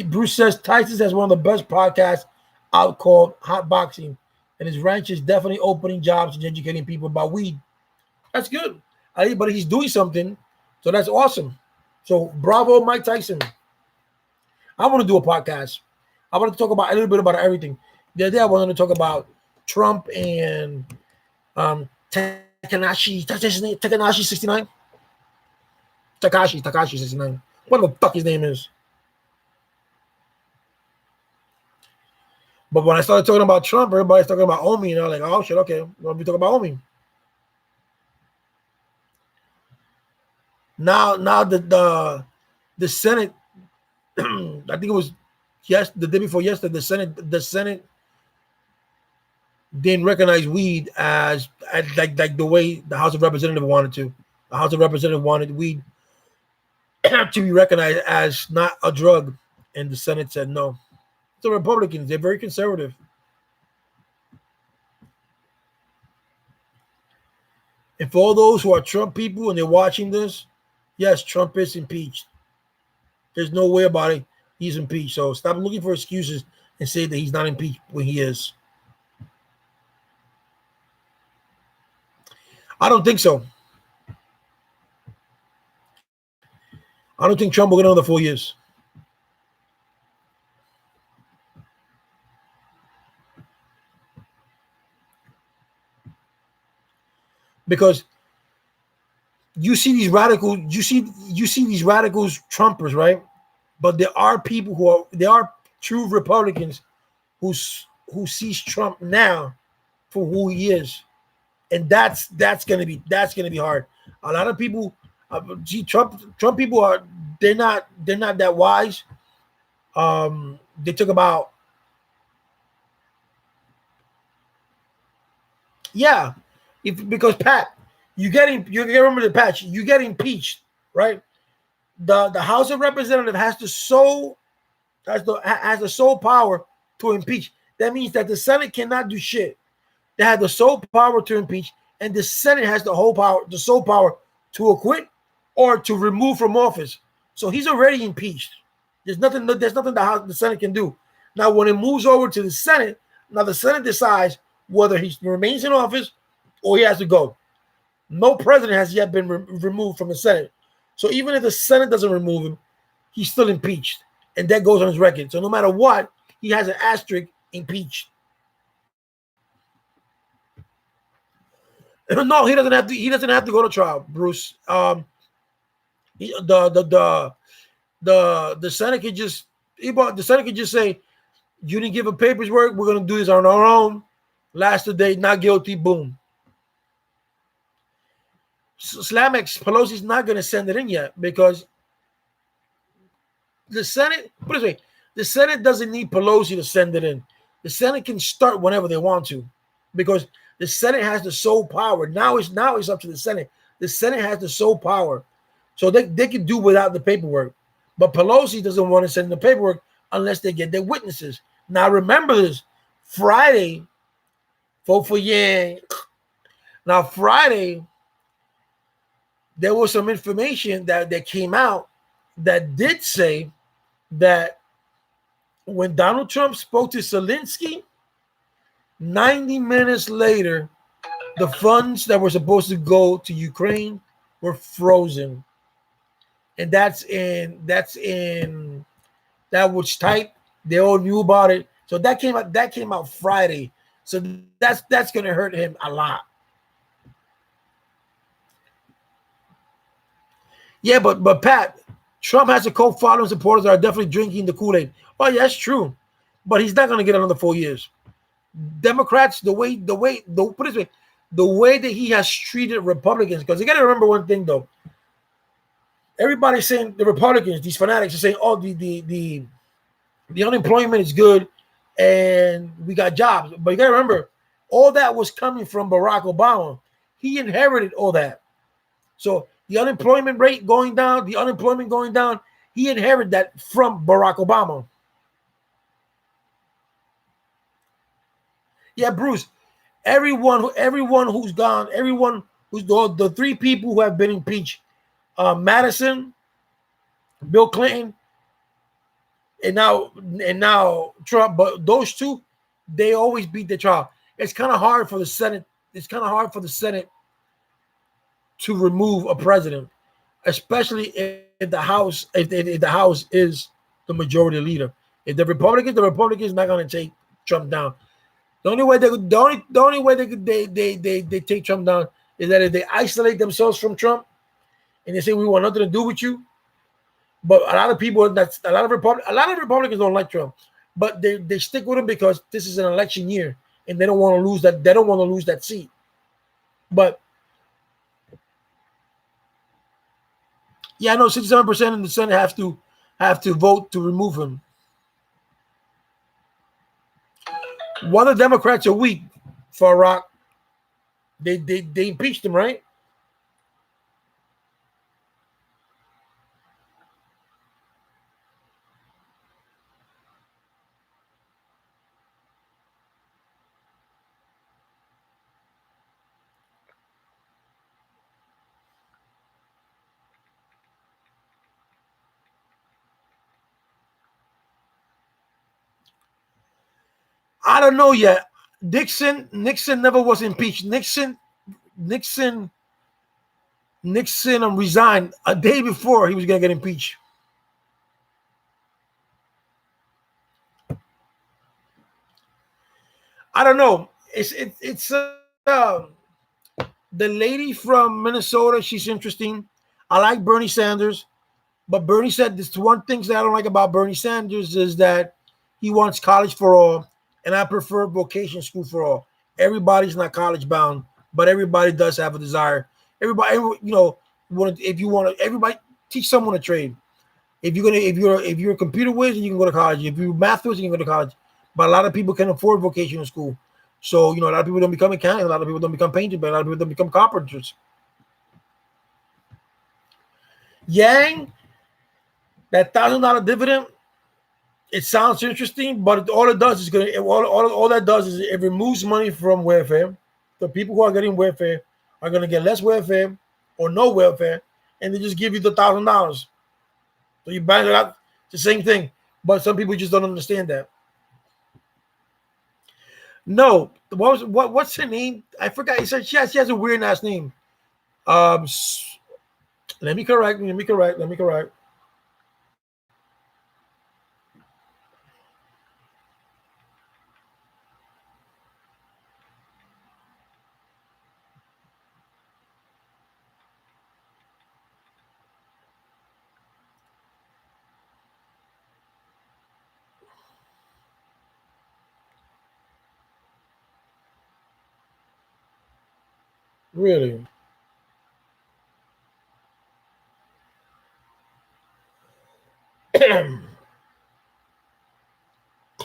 Bruce says Tyson has one of the best podcasts out called Hot Boxing. And his ranch is definitely opening jobs and educating people about weed. That's good. But he's doing something. So that's awesome. So bravo, Mike Tyson. I want to do a podcast. I want to talk about a little bit about everything. The other day I wanted to talk about Trump and Takashi. That's his name. Takashi 69. Takashi 69. What the fuck his name is? But when I started talking about Trump, everybody's talking about Omi, and I'm like, oh shit, okay, we'll be talking about Omi. Now the Senate, I think it was the day before yesterday, the Senate didn't recognize weed as like the way the House of Representatives wanted to. The House of Representatives wanted weed to be recognized as not a drug, and the Senate said no. The Republicans, they're very conservative. And for all those who are Trump people and they're watching this, yes, Trump is impeached. There's no way about it. He's impeached. So stop looking for excuses and say that he's not impeached when he is. I don't think so. I don't think Trump will get another 4 years. because you see these radicals, you see these radicals, Trumpers, right? But there are true Republicans who sees Trump now for who he is, and that's gonna be hard. A lot of people, Trump people are they're not that wise. They took about yeah, if because Pat, you get remember the patch, you get impeached, right? The House of Representatives has the sole power to impeach. That means that the Senate cannot do shit. They have the sole power to impeach, and the Senate has the sole power to acquit or to remove from office. So he's already impeached. There's nothing the Senate can do. Now, when it moves over to the Senate, now the Senate decides whether he remains in office or he has to go. No president has yet been removed from the Senate. So even if the Senate doesn't remove him, he's still impeached, and that goes on his record. So no matter what, he has an asterisk impeached. No, he doesn't have to. He doesn't have to go to trial, Bruce. He, the Senate could just the Senate could just say, "You didn't give a papers work. We're gonna do this on our own. Last day, not guilty. Boom." Slamex Pelosi's not gonna send it in yet because the Senate. Put it this way, the Senate doesn't need Pelosi to send it in. The Senate can start whenever they want to, because the Senate has the sole power. Now it's up to the Senate. The Senate has the sole power, so they can do without the paperwork. But Pelosi doesn't want to send the paperwork unless they get their witnesses. Now remember this: Friday, vote for Yang. Now Friday, there was some information that came out that did say that when Donald Trump spoke to Zelensky, 90 minutes later, the funds that were supposed to go to Ukraine were frozen. And that was tight. They all knew about it. So that came out Friday. So that's gonna hurt him a lot. Yeah, but Pat, Trump has a co-following supporters that are definitely drinking the Kool-Aid. Oh, yeah, that's true. But he's not gonna get another 4 years. Democrats, put it this way, the way that he has treated Republicans, because you got to remember one thing though. Everybody's saying the Republicans, these fanatics, are saying, "Oh, the unemployment is good, and we got jobs." But you got to remember, all that was coming from Barack Obama. He inherited all that. So the unemployment rate going down, he inherited that from Barack Obama. Yeah, Bruce. Everyone who's gone, everyone who's the three people who have been impeached: Madison, Bill Clinton, and now Trump. But those two, they always beat the trial. It's kind of hard for the Senate. It's kind of hard for the Senate to remove a president, especially if the House is the majority leader. If the Republicans not going to take Trump down. The only way they take Trump down is that if they isolate themselves from Trump and they say we want nothing to do with you. But a lot of Republicans don't like Trump, but they stick with him because this is an election year and they don't want to lose that. They don't want to lose that seat. But yeah, I know 67% of the Senate have to vote to remove him. One of the Democrats are weak for Iraq. They impeached him, right? I don't know yet. Nixon never was impeached. Nixon Nixon resigned a day before he was going to get impeached. I don't know. It's The lady from Minnesota, she's interesting. I like Bernie Sanders, but Bernie said this one thing that I don't like about Bernie Sanders is that he wants college for all, and I prefer vocation school for all. Everybody's not college bound, but everybody does have a desire. Everybody, if you want to, everybody teach someone a trade. If you're a computer whiz, you can go to college. If you're math whiz, you can go to college. But a lot of people can afford vocational school. So a lot of people don't become mechanics, a lot of people don't become painters, but a lot of people don't become carpenters. Yang, that $1,000 dividend, it sounds interesting, but all it does is all that does is it removes money from welfare. The people who are getting welfare are gonna get less welfare or no welfare, and they just give you the $1,000. So you balance it out, it's the same thing. But some people just don't understand that. No, what's her name? I forgot. He said she has a weird ass name. Um, let me correct. Let me correct. Let me correct. Really,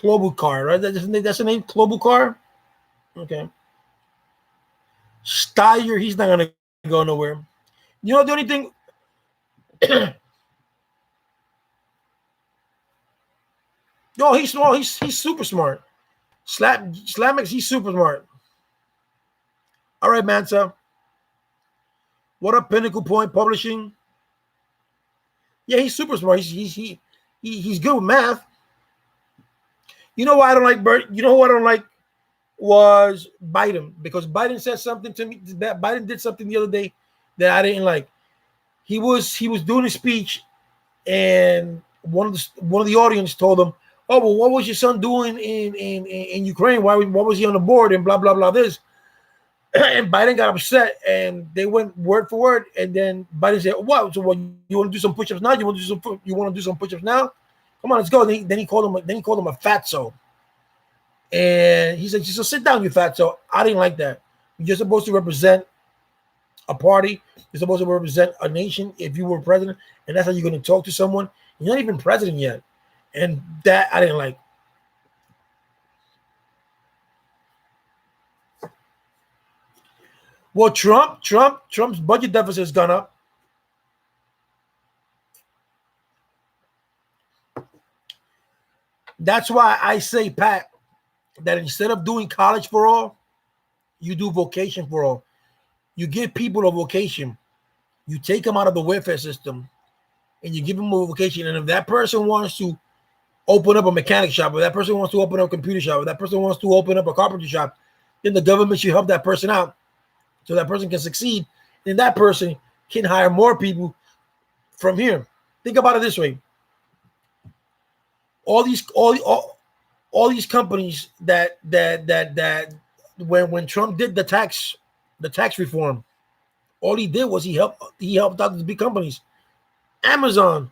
Global Car, right? That's the name. Global Car. Okay. Steyer, he's not gonna go nowhere. The only thing. No, he's small. He's super smart. Slamix, he's super smart. All right, Mansa. What up, Pinnacle Point Publishing? Yeah, he's super smart. He's good with math. You know why I don't like Bert? You know who I don't like was Biden, because Biden said something to me. Biden did something the other day that I didn't like. He was doing a speech, and one of the audience told him, "Oh, well, what was your son doing in Ukraine? Why was he on the board?" And blah blah blah. This and Biden got upset, and they went word for word. And then Biden said, "What? So what? You want to do some push-ups now? You want to do some push-ups now? Come on, let's go." Then he called him a fatso. And he said, "So sit down, you fat." So I didn't like that. You're supposed to represent a party. You're supposed to represent a nation if you were president. And that's how you're going to talk to someone. You're not even president yet. And that I didn't like. Well, Trump's budget deficit has gone up. That's why I say, Pat, that instead of doing college for all, you do vocation for all. You give people a vocation. You take them out of the welfare system and you give them a vocation. And if that person wants to open up a mechanic shop, or that person wants to open up a computer shop, or that person wants to open up a carpentry shop, then the government should help that person out so that person can succeed. And that person can hire more people from here. Think about it this way: all these companies that when Trump did the tax reform, all he did was he helped out the big companies. Amazon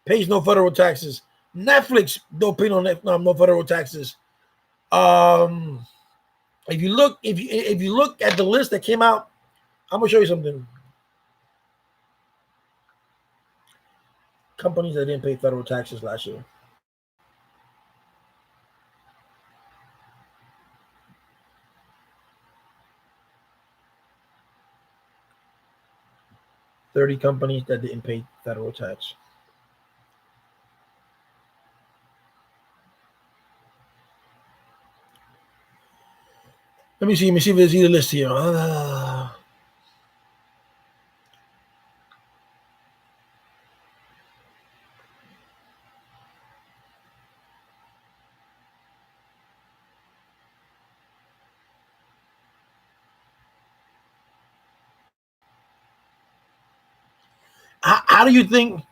pays no federal taxes. Netflix don't pay no federal taxes. Um, if you look at the list that came out, I'm gonna show you something. Companies that didn't pay federal taxes last year. $30 companies that didn't pay federal tax. Let me see. Let me see if there's either list here. How do you think?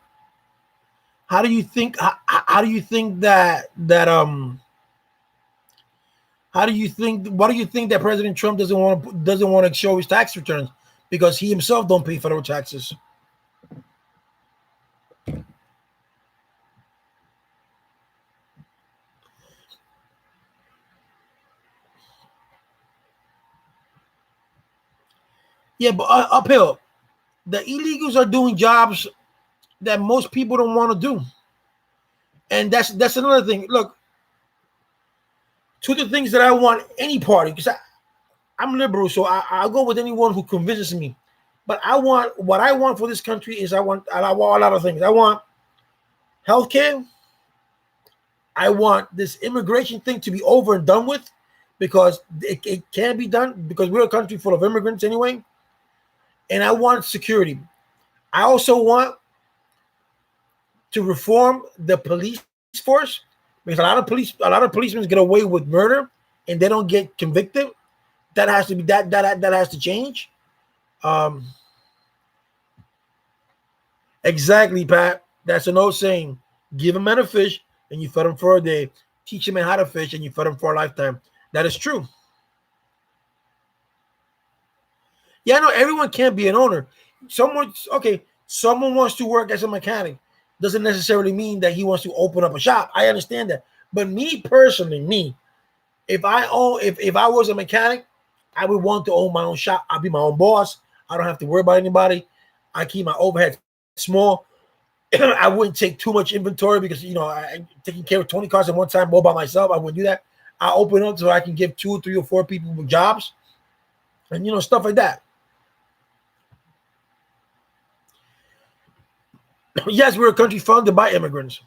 How do you think? How do you think that? How do you think? Why do you think that President Trump doesn't want to show his tax returns? because he himself don't pay federal taxes. Yeah, but uphill, the illegals are doing jobs that most people don't want to do, and that's another thing. Look, two of the things that I want any party, because I'm liberal, so I'll go with anyone who convinces me. But I want what I want for this country is I want a lot of things. I want healthcare. I want this immigration thing to be over and done with because it can be done because we're a country full of immigrants anyway. And I want security. I also want to reform the police force because a lot of policemen get away with murder and they don't get convicted. That has to be that has to change. Um, exactly, Pat. That's an old saying. Give a man a fish and you fed him for a day. Teach him how to fish and you fed him for a lifetime. That is true. Yeah, I know everyone can't be an owner. Someone wants to work as a mechanic. Doesn't necessarily mean that he wants to open up a shop. I understand that. But me personally, if I was a mechanic, I would want to own my own shop. I'll be my own boss. I don't have to worry about anybody. I keep my overhead small. I wouldn't take too much inventory because I taking care of 20 cars at one time all by myself. I wouldn't do that. I open up so I can give 2, 3, or 4 people jobs and stuff like that. Yes, we're a country founded by immigrants.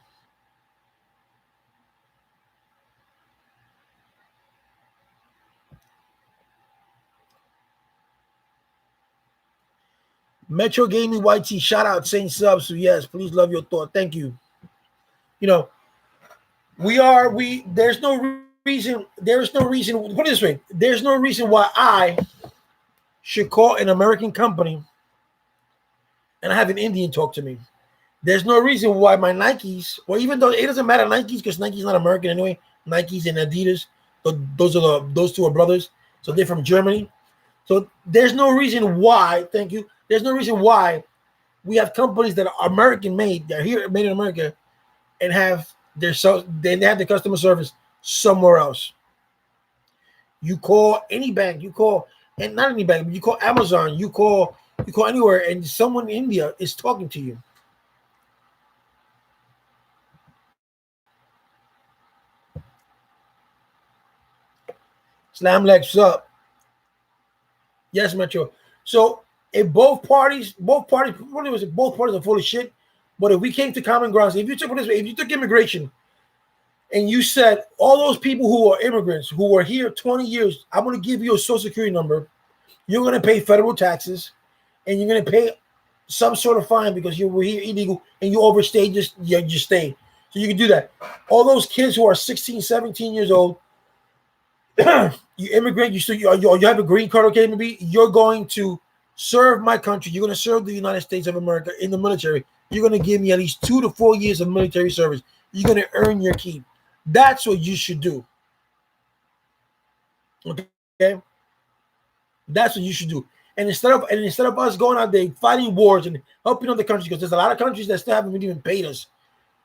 Metro Gaming YT, shout out Saint Subs. So yes, please love your thought. Thank you. You know, we there's no reason put it this way, there's no reason why I should call an American company and have an Indian talk to me. There's no reason why my Nikes, or even though it doesn't matter Nikes because Nike's not American anyway, Nikes and Adidas, those two are brothers, so they're from Germany. So there's no reason why, thank you. There's no reason why we have companies that are American made, they're here made in America, and they have the customer service somewhere else. You call any bank, and not any bank, but you call Amazon, you call anywhere, and someone in India is talking to you. Slam legs up. Yes, Metro. So if both parties are full of shit. But if we came to common grounds, if you took immigration and you said all those people who are immigrants who are here 20 years, I'm going to give you a social security number. You're going to pay federal taxes, and you're going to pay some sort of fine because you were here illegal and you overstayed your stay. So you can do that. All those kids who are 16, 17 years old, you immigrant, you have a green card, okay, maybe you're going to serve my country. You're going to serve the United States of America in the military. You're going to give me at least 2 to 4 years of military service. You're going to earn your keep. That's what you should do. Okay, that's what you should do. And instead of us going out there fighting wars and helping other countries, because there's a lot of countries that still haven't even paid us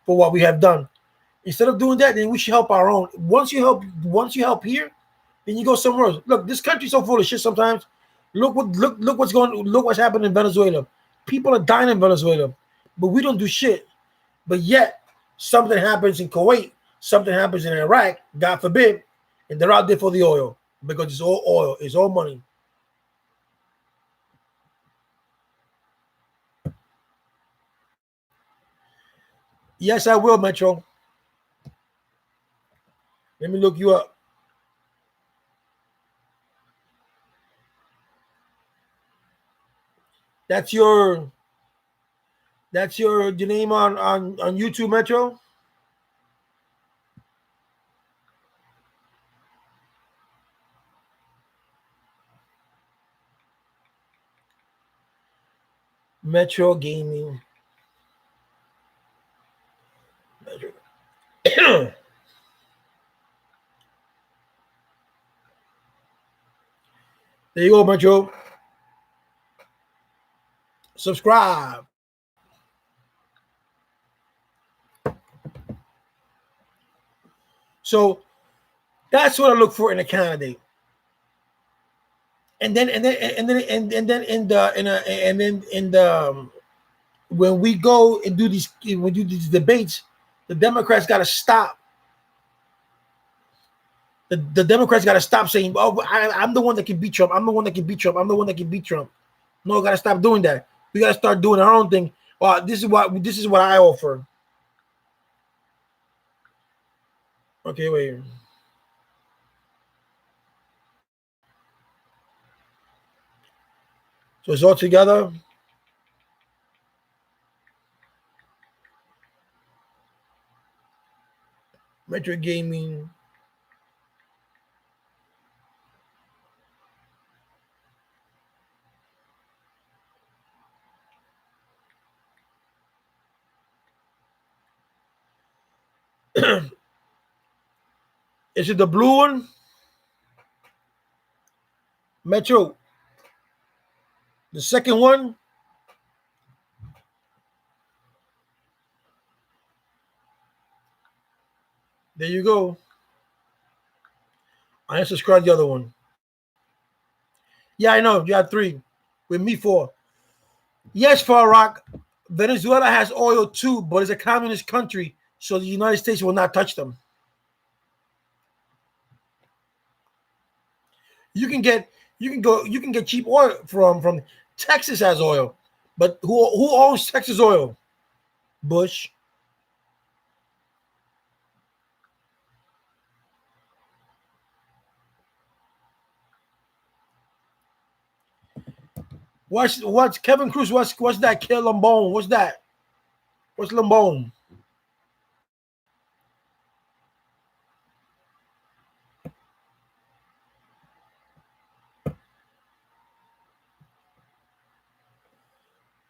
for what we have done. Instead of doing that, then we should help our own. Once you help here, then you go somewhere else. Look, this country's so full of shit sometimes. Look what's happening in Venezuela. People are dying in Venezuela, but we don't do shit. But yet something happens in Kuwait, something happens in Iraq, God forbid, and they're out there for the oil because it's all oil, it's all money. Yes, I will, Metro. Let me look you up. That's your your name on YouTube, Metro. Metro Gaming. Metro. There you go, Metro. subscribe. So that's what I look for in a candidate. And then in the when we go and do these when we do these debates, the Democrats got to stop. The Democrats got to stop saying, "Oh, I'm the one that can beat Trump. I'm the one that can beat Trump. I'm the one that can beat Trump." No, got to stop doing that. We got to start doing our own thing. This is what I offer. Okay, wait. So it's all together. Metro Gaming. Is it the blue one? Metro. The second one. There you go. I unsubscribed the other one. Yeah, I know. You had three. With me, four. Yes, Farak. Venezuela has oil too, but it's a communist country, so the United States will not touch them. You can get cheap oil from Texas has oil, but who owns Texas oil? Bush. What's Kevin Cruz? What's that? Kill Lambone. What's that? What's Lambone?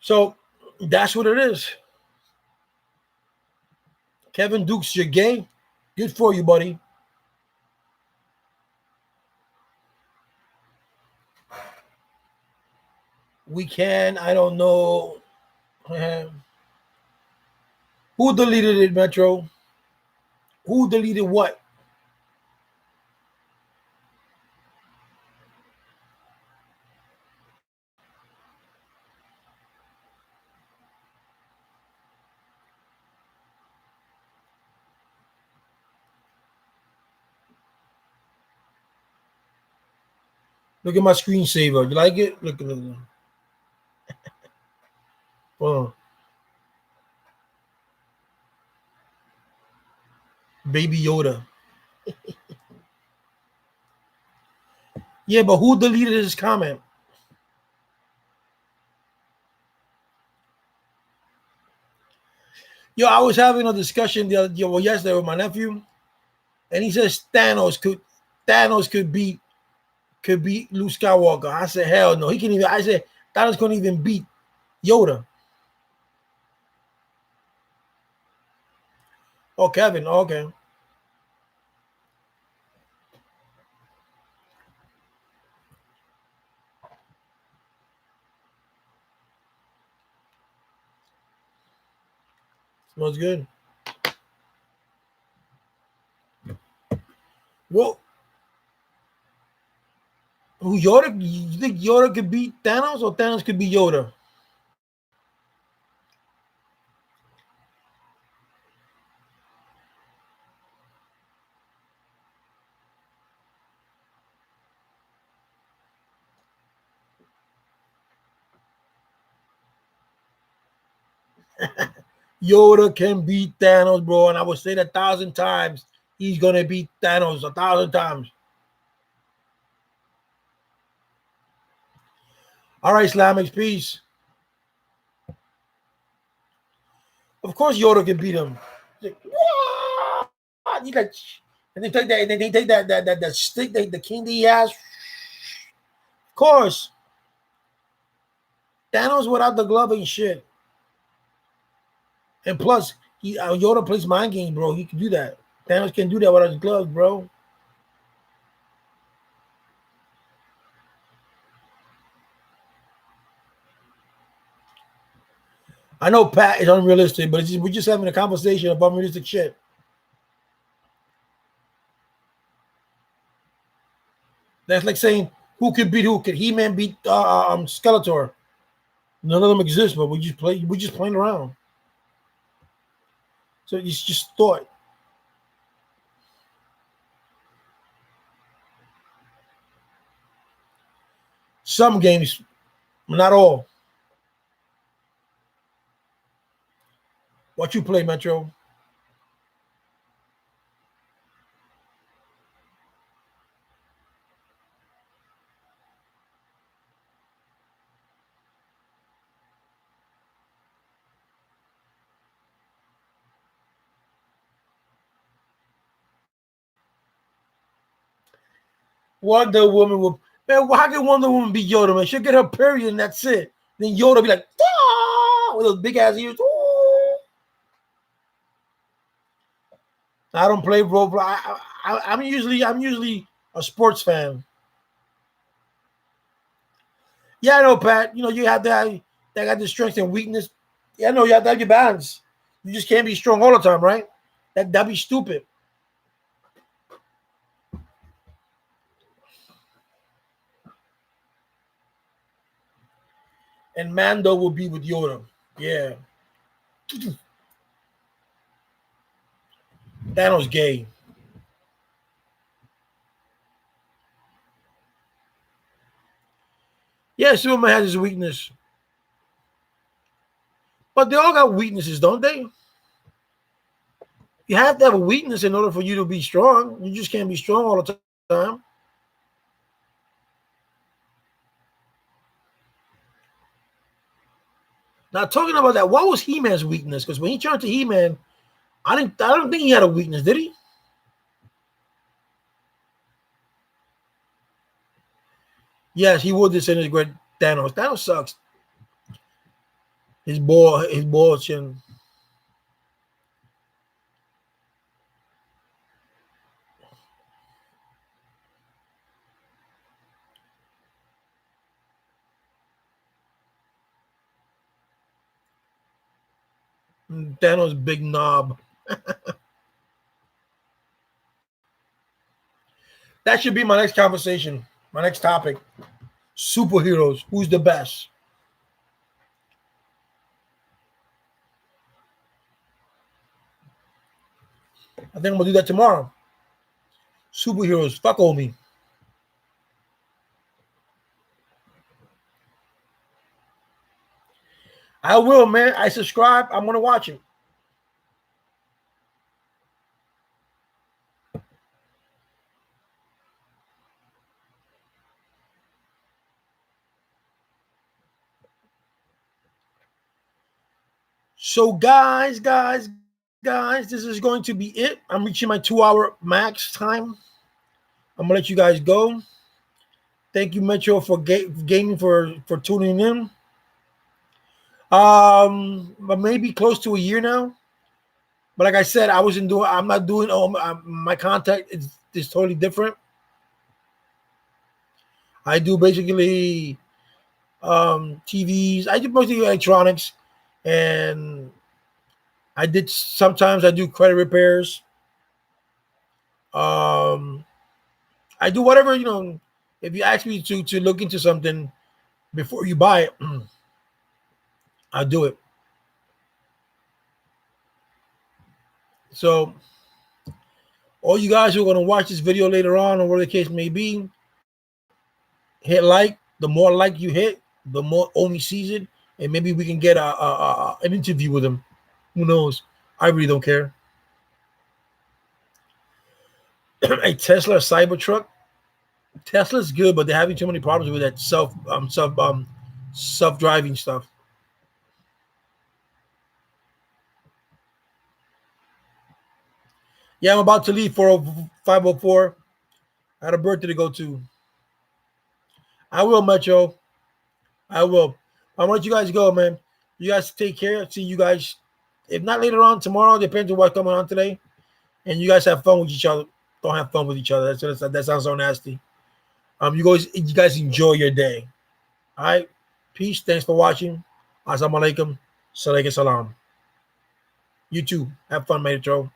So that's what it is. Kevin Dukes, you're gay. Good for you, buddy. We can. I don't know. Who deleted it, Metro? Who deleted what? Look at my screensaver. You like it? Look at it. Oh, Baby Yoda. Yeah, but who deleted his comment? Yo, I was having a discussion yesterday with my nephew, and he says Thanos could beat Luke Skywalker. I said, hell no. He can even. I said Thanos couldn't even beat Yoda. Oh, Kevin. Oh, okay, smells good. Well, who Yoda? You think Yoda could beat Thanos, or Thanos could beat Yoda? Yoda can beat Thanos, bro, and I would say it 1,000 times. He's gonna beat Thanos 1,000 times. All right, Islamics, peace. Of course, Yoda can beat him. He's like, and they take that stick, the king that he has. Of course, Thanos without the glove ain't shit. And plus, Yoda plays mind games, bro. He can do that. Thanos can do that without his gloves, bro. I know Pat is unrealistic, but we're just having a conversation about unrealistic shit. That's like saying who could beat who? Could He-Man beat Skeletor? None of them exist, but we just playing around. So it's just thought. Some games, not all. What you play, Metro? Wonder Woman will. Man, how can Wonder Woman be Yoda, man? She'll get her period and that's it. Then Yoda be like, "Ah," with those big ass ears. Ooh. I don't play Roblox. I'm usually a sports fan. Yeah, I know, Pat. You have that got the strength and weakness. Yeah, I know you have to have your balance. You just can't be strong all the time, right? That'd be stupid. And Mando will be with Yoda. Yeah. Thanos gay. Yeah, Superman has his weakness. But they all got weaknesses, don't they? You have to have a weakness in order for you to be strong. You just can't be strong all the time. Now talking about that, what was He-Man's weakness? Because when he turned to He-Man, I don't think he had a weakness, did he? Yes, he would disintegrate Thanos. Thanos sucks. His ball chin. Thanos big knob. That should be my next conversation. My next topic. Superheroes. Who's the best? I think I'm gonna do that tomorrow. Superheroes. Fuck all me. I will, man. I subscribe. I'm gonna watch it. So, guys, this is going to be it. I'm reaching my 2 hour max time. I'm gonna let you guys go. Thank you, Metro, for gaming for tuning in. But maybe close to a year now. But like I said, I wasn't doing. I'm not doing. My contact is totally different. I do basically TVs. I do mostly electronics, and sometimes I do credit repairs. Um, I do whatever. If you ask me to look into something before you buy it, I'll do it. So all you guys who are gonna watch this video later on, or whatever the case may be, hit like. The more like you hit, the more Omi sees it, and maybe we can get an interview with him. Who knows? I really don't care. A Tesla Cybertruck. Tesla's good, but they're having too many problems with that self driving stuff. Yeah, I'm about to leave for 504. I had a birthday to go to. I will, Metro. I will. I want you guys to go, man. You guys take care. See you guys. If not later on tomorrow, depends on what's coming on today. And you guys have fun with each other. Don't have fun with each other. That sounds so nasty. You guys enjoy your day. All right. Peace. Thanks for watching. Assalamu alaikum. Salek salam. You too. Have fun, Metro.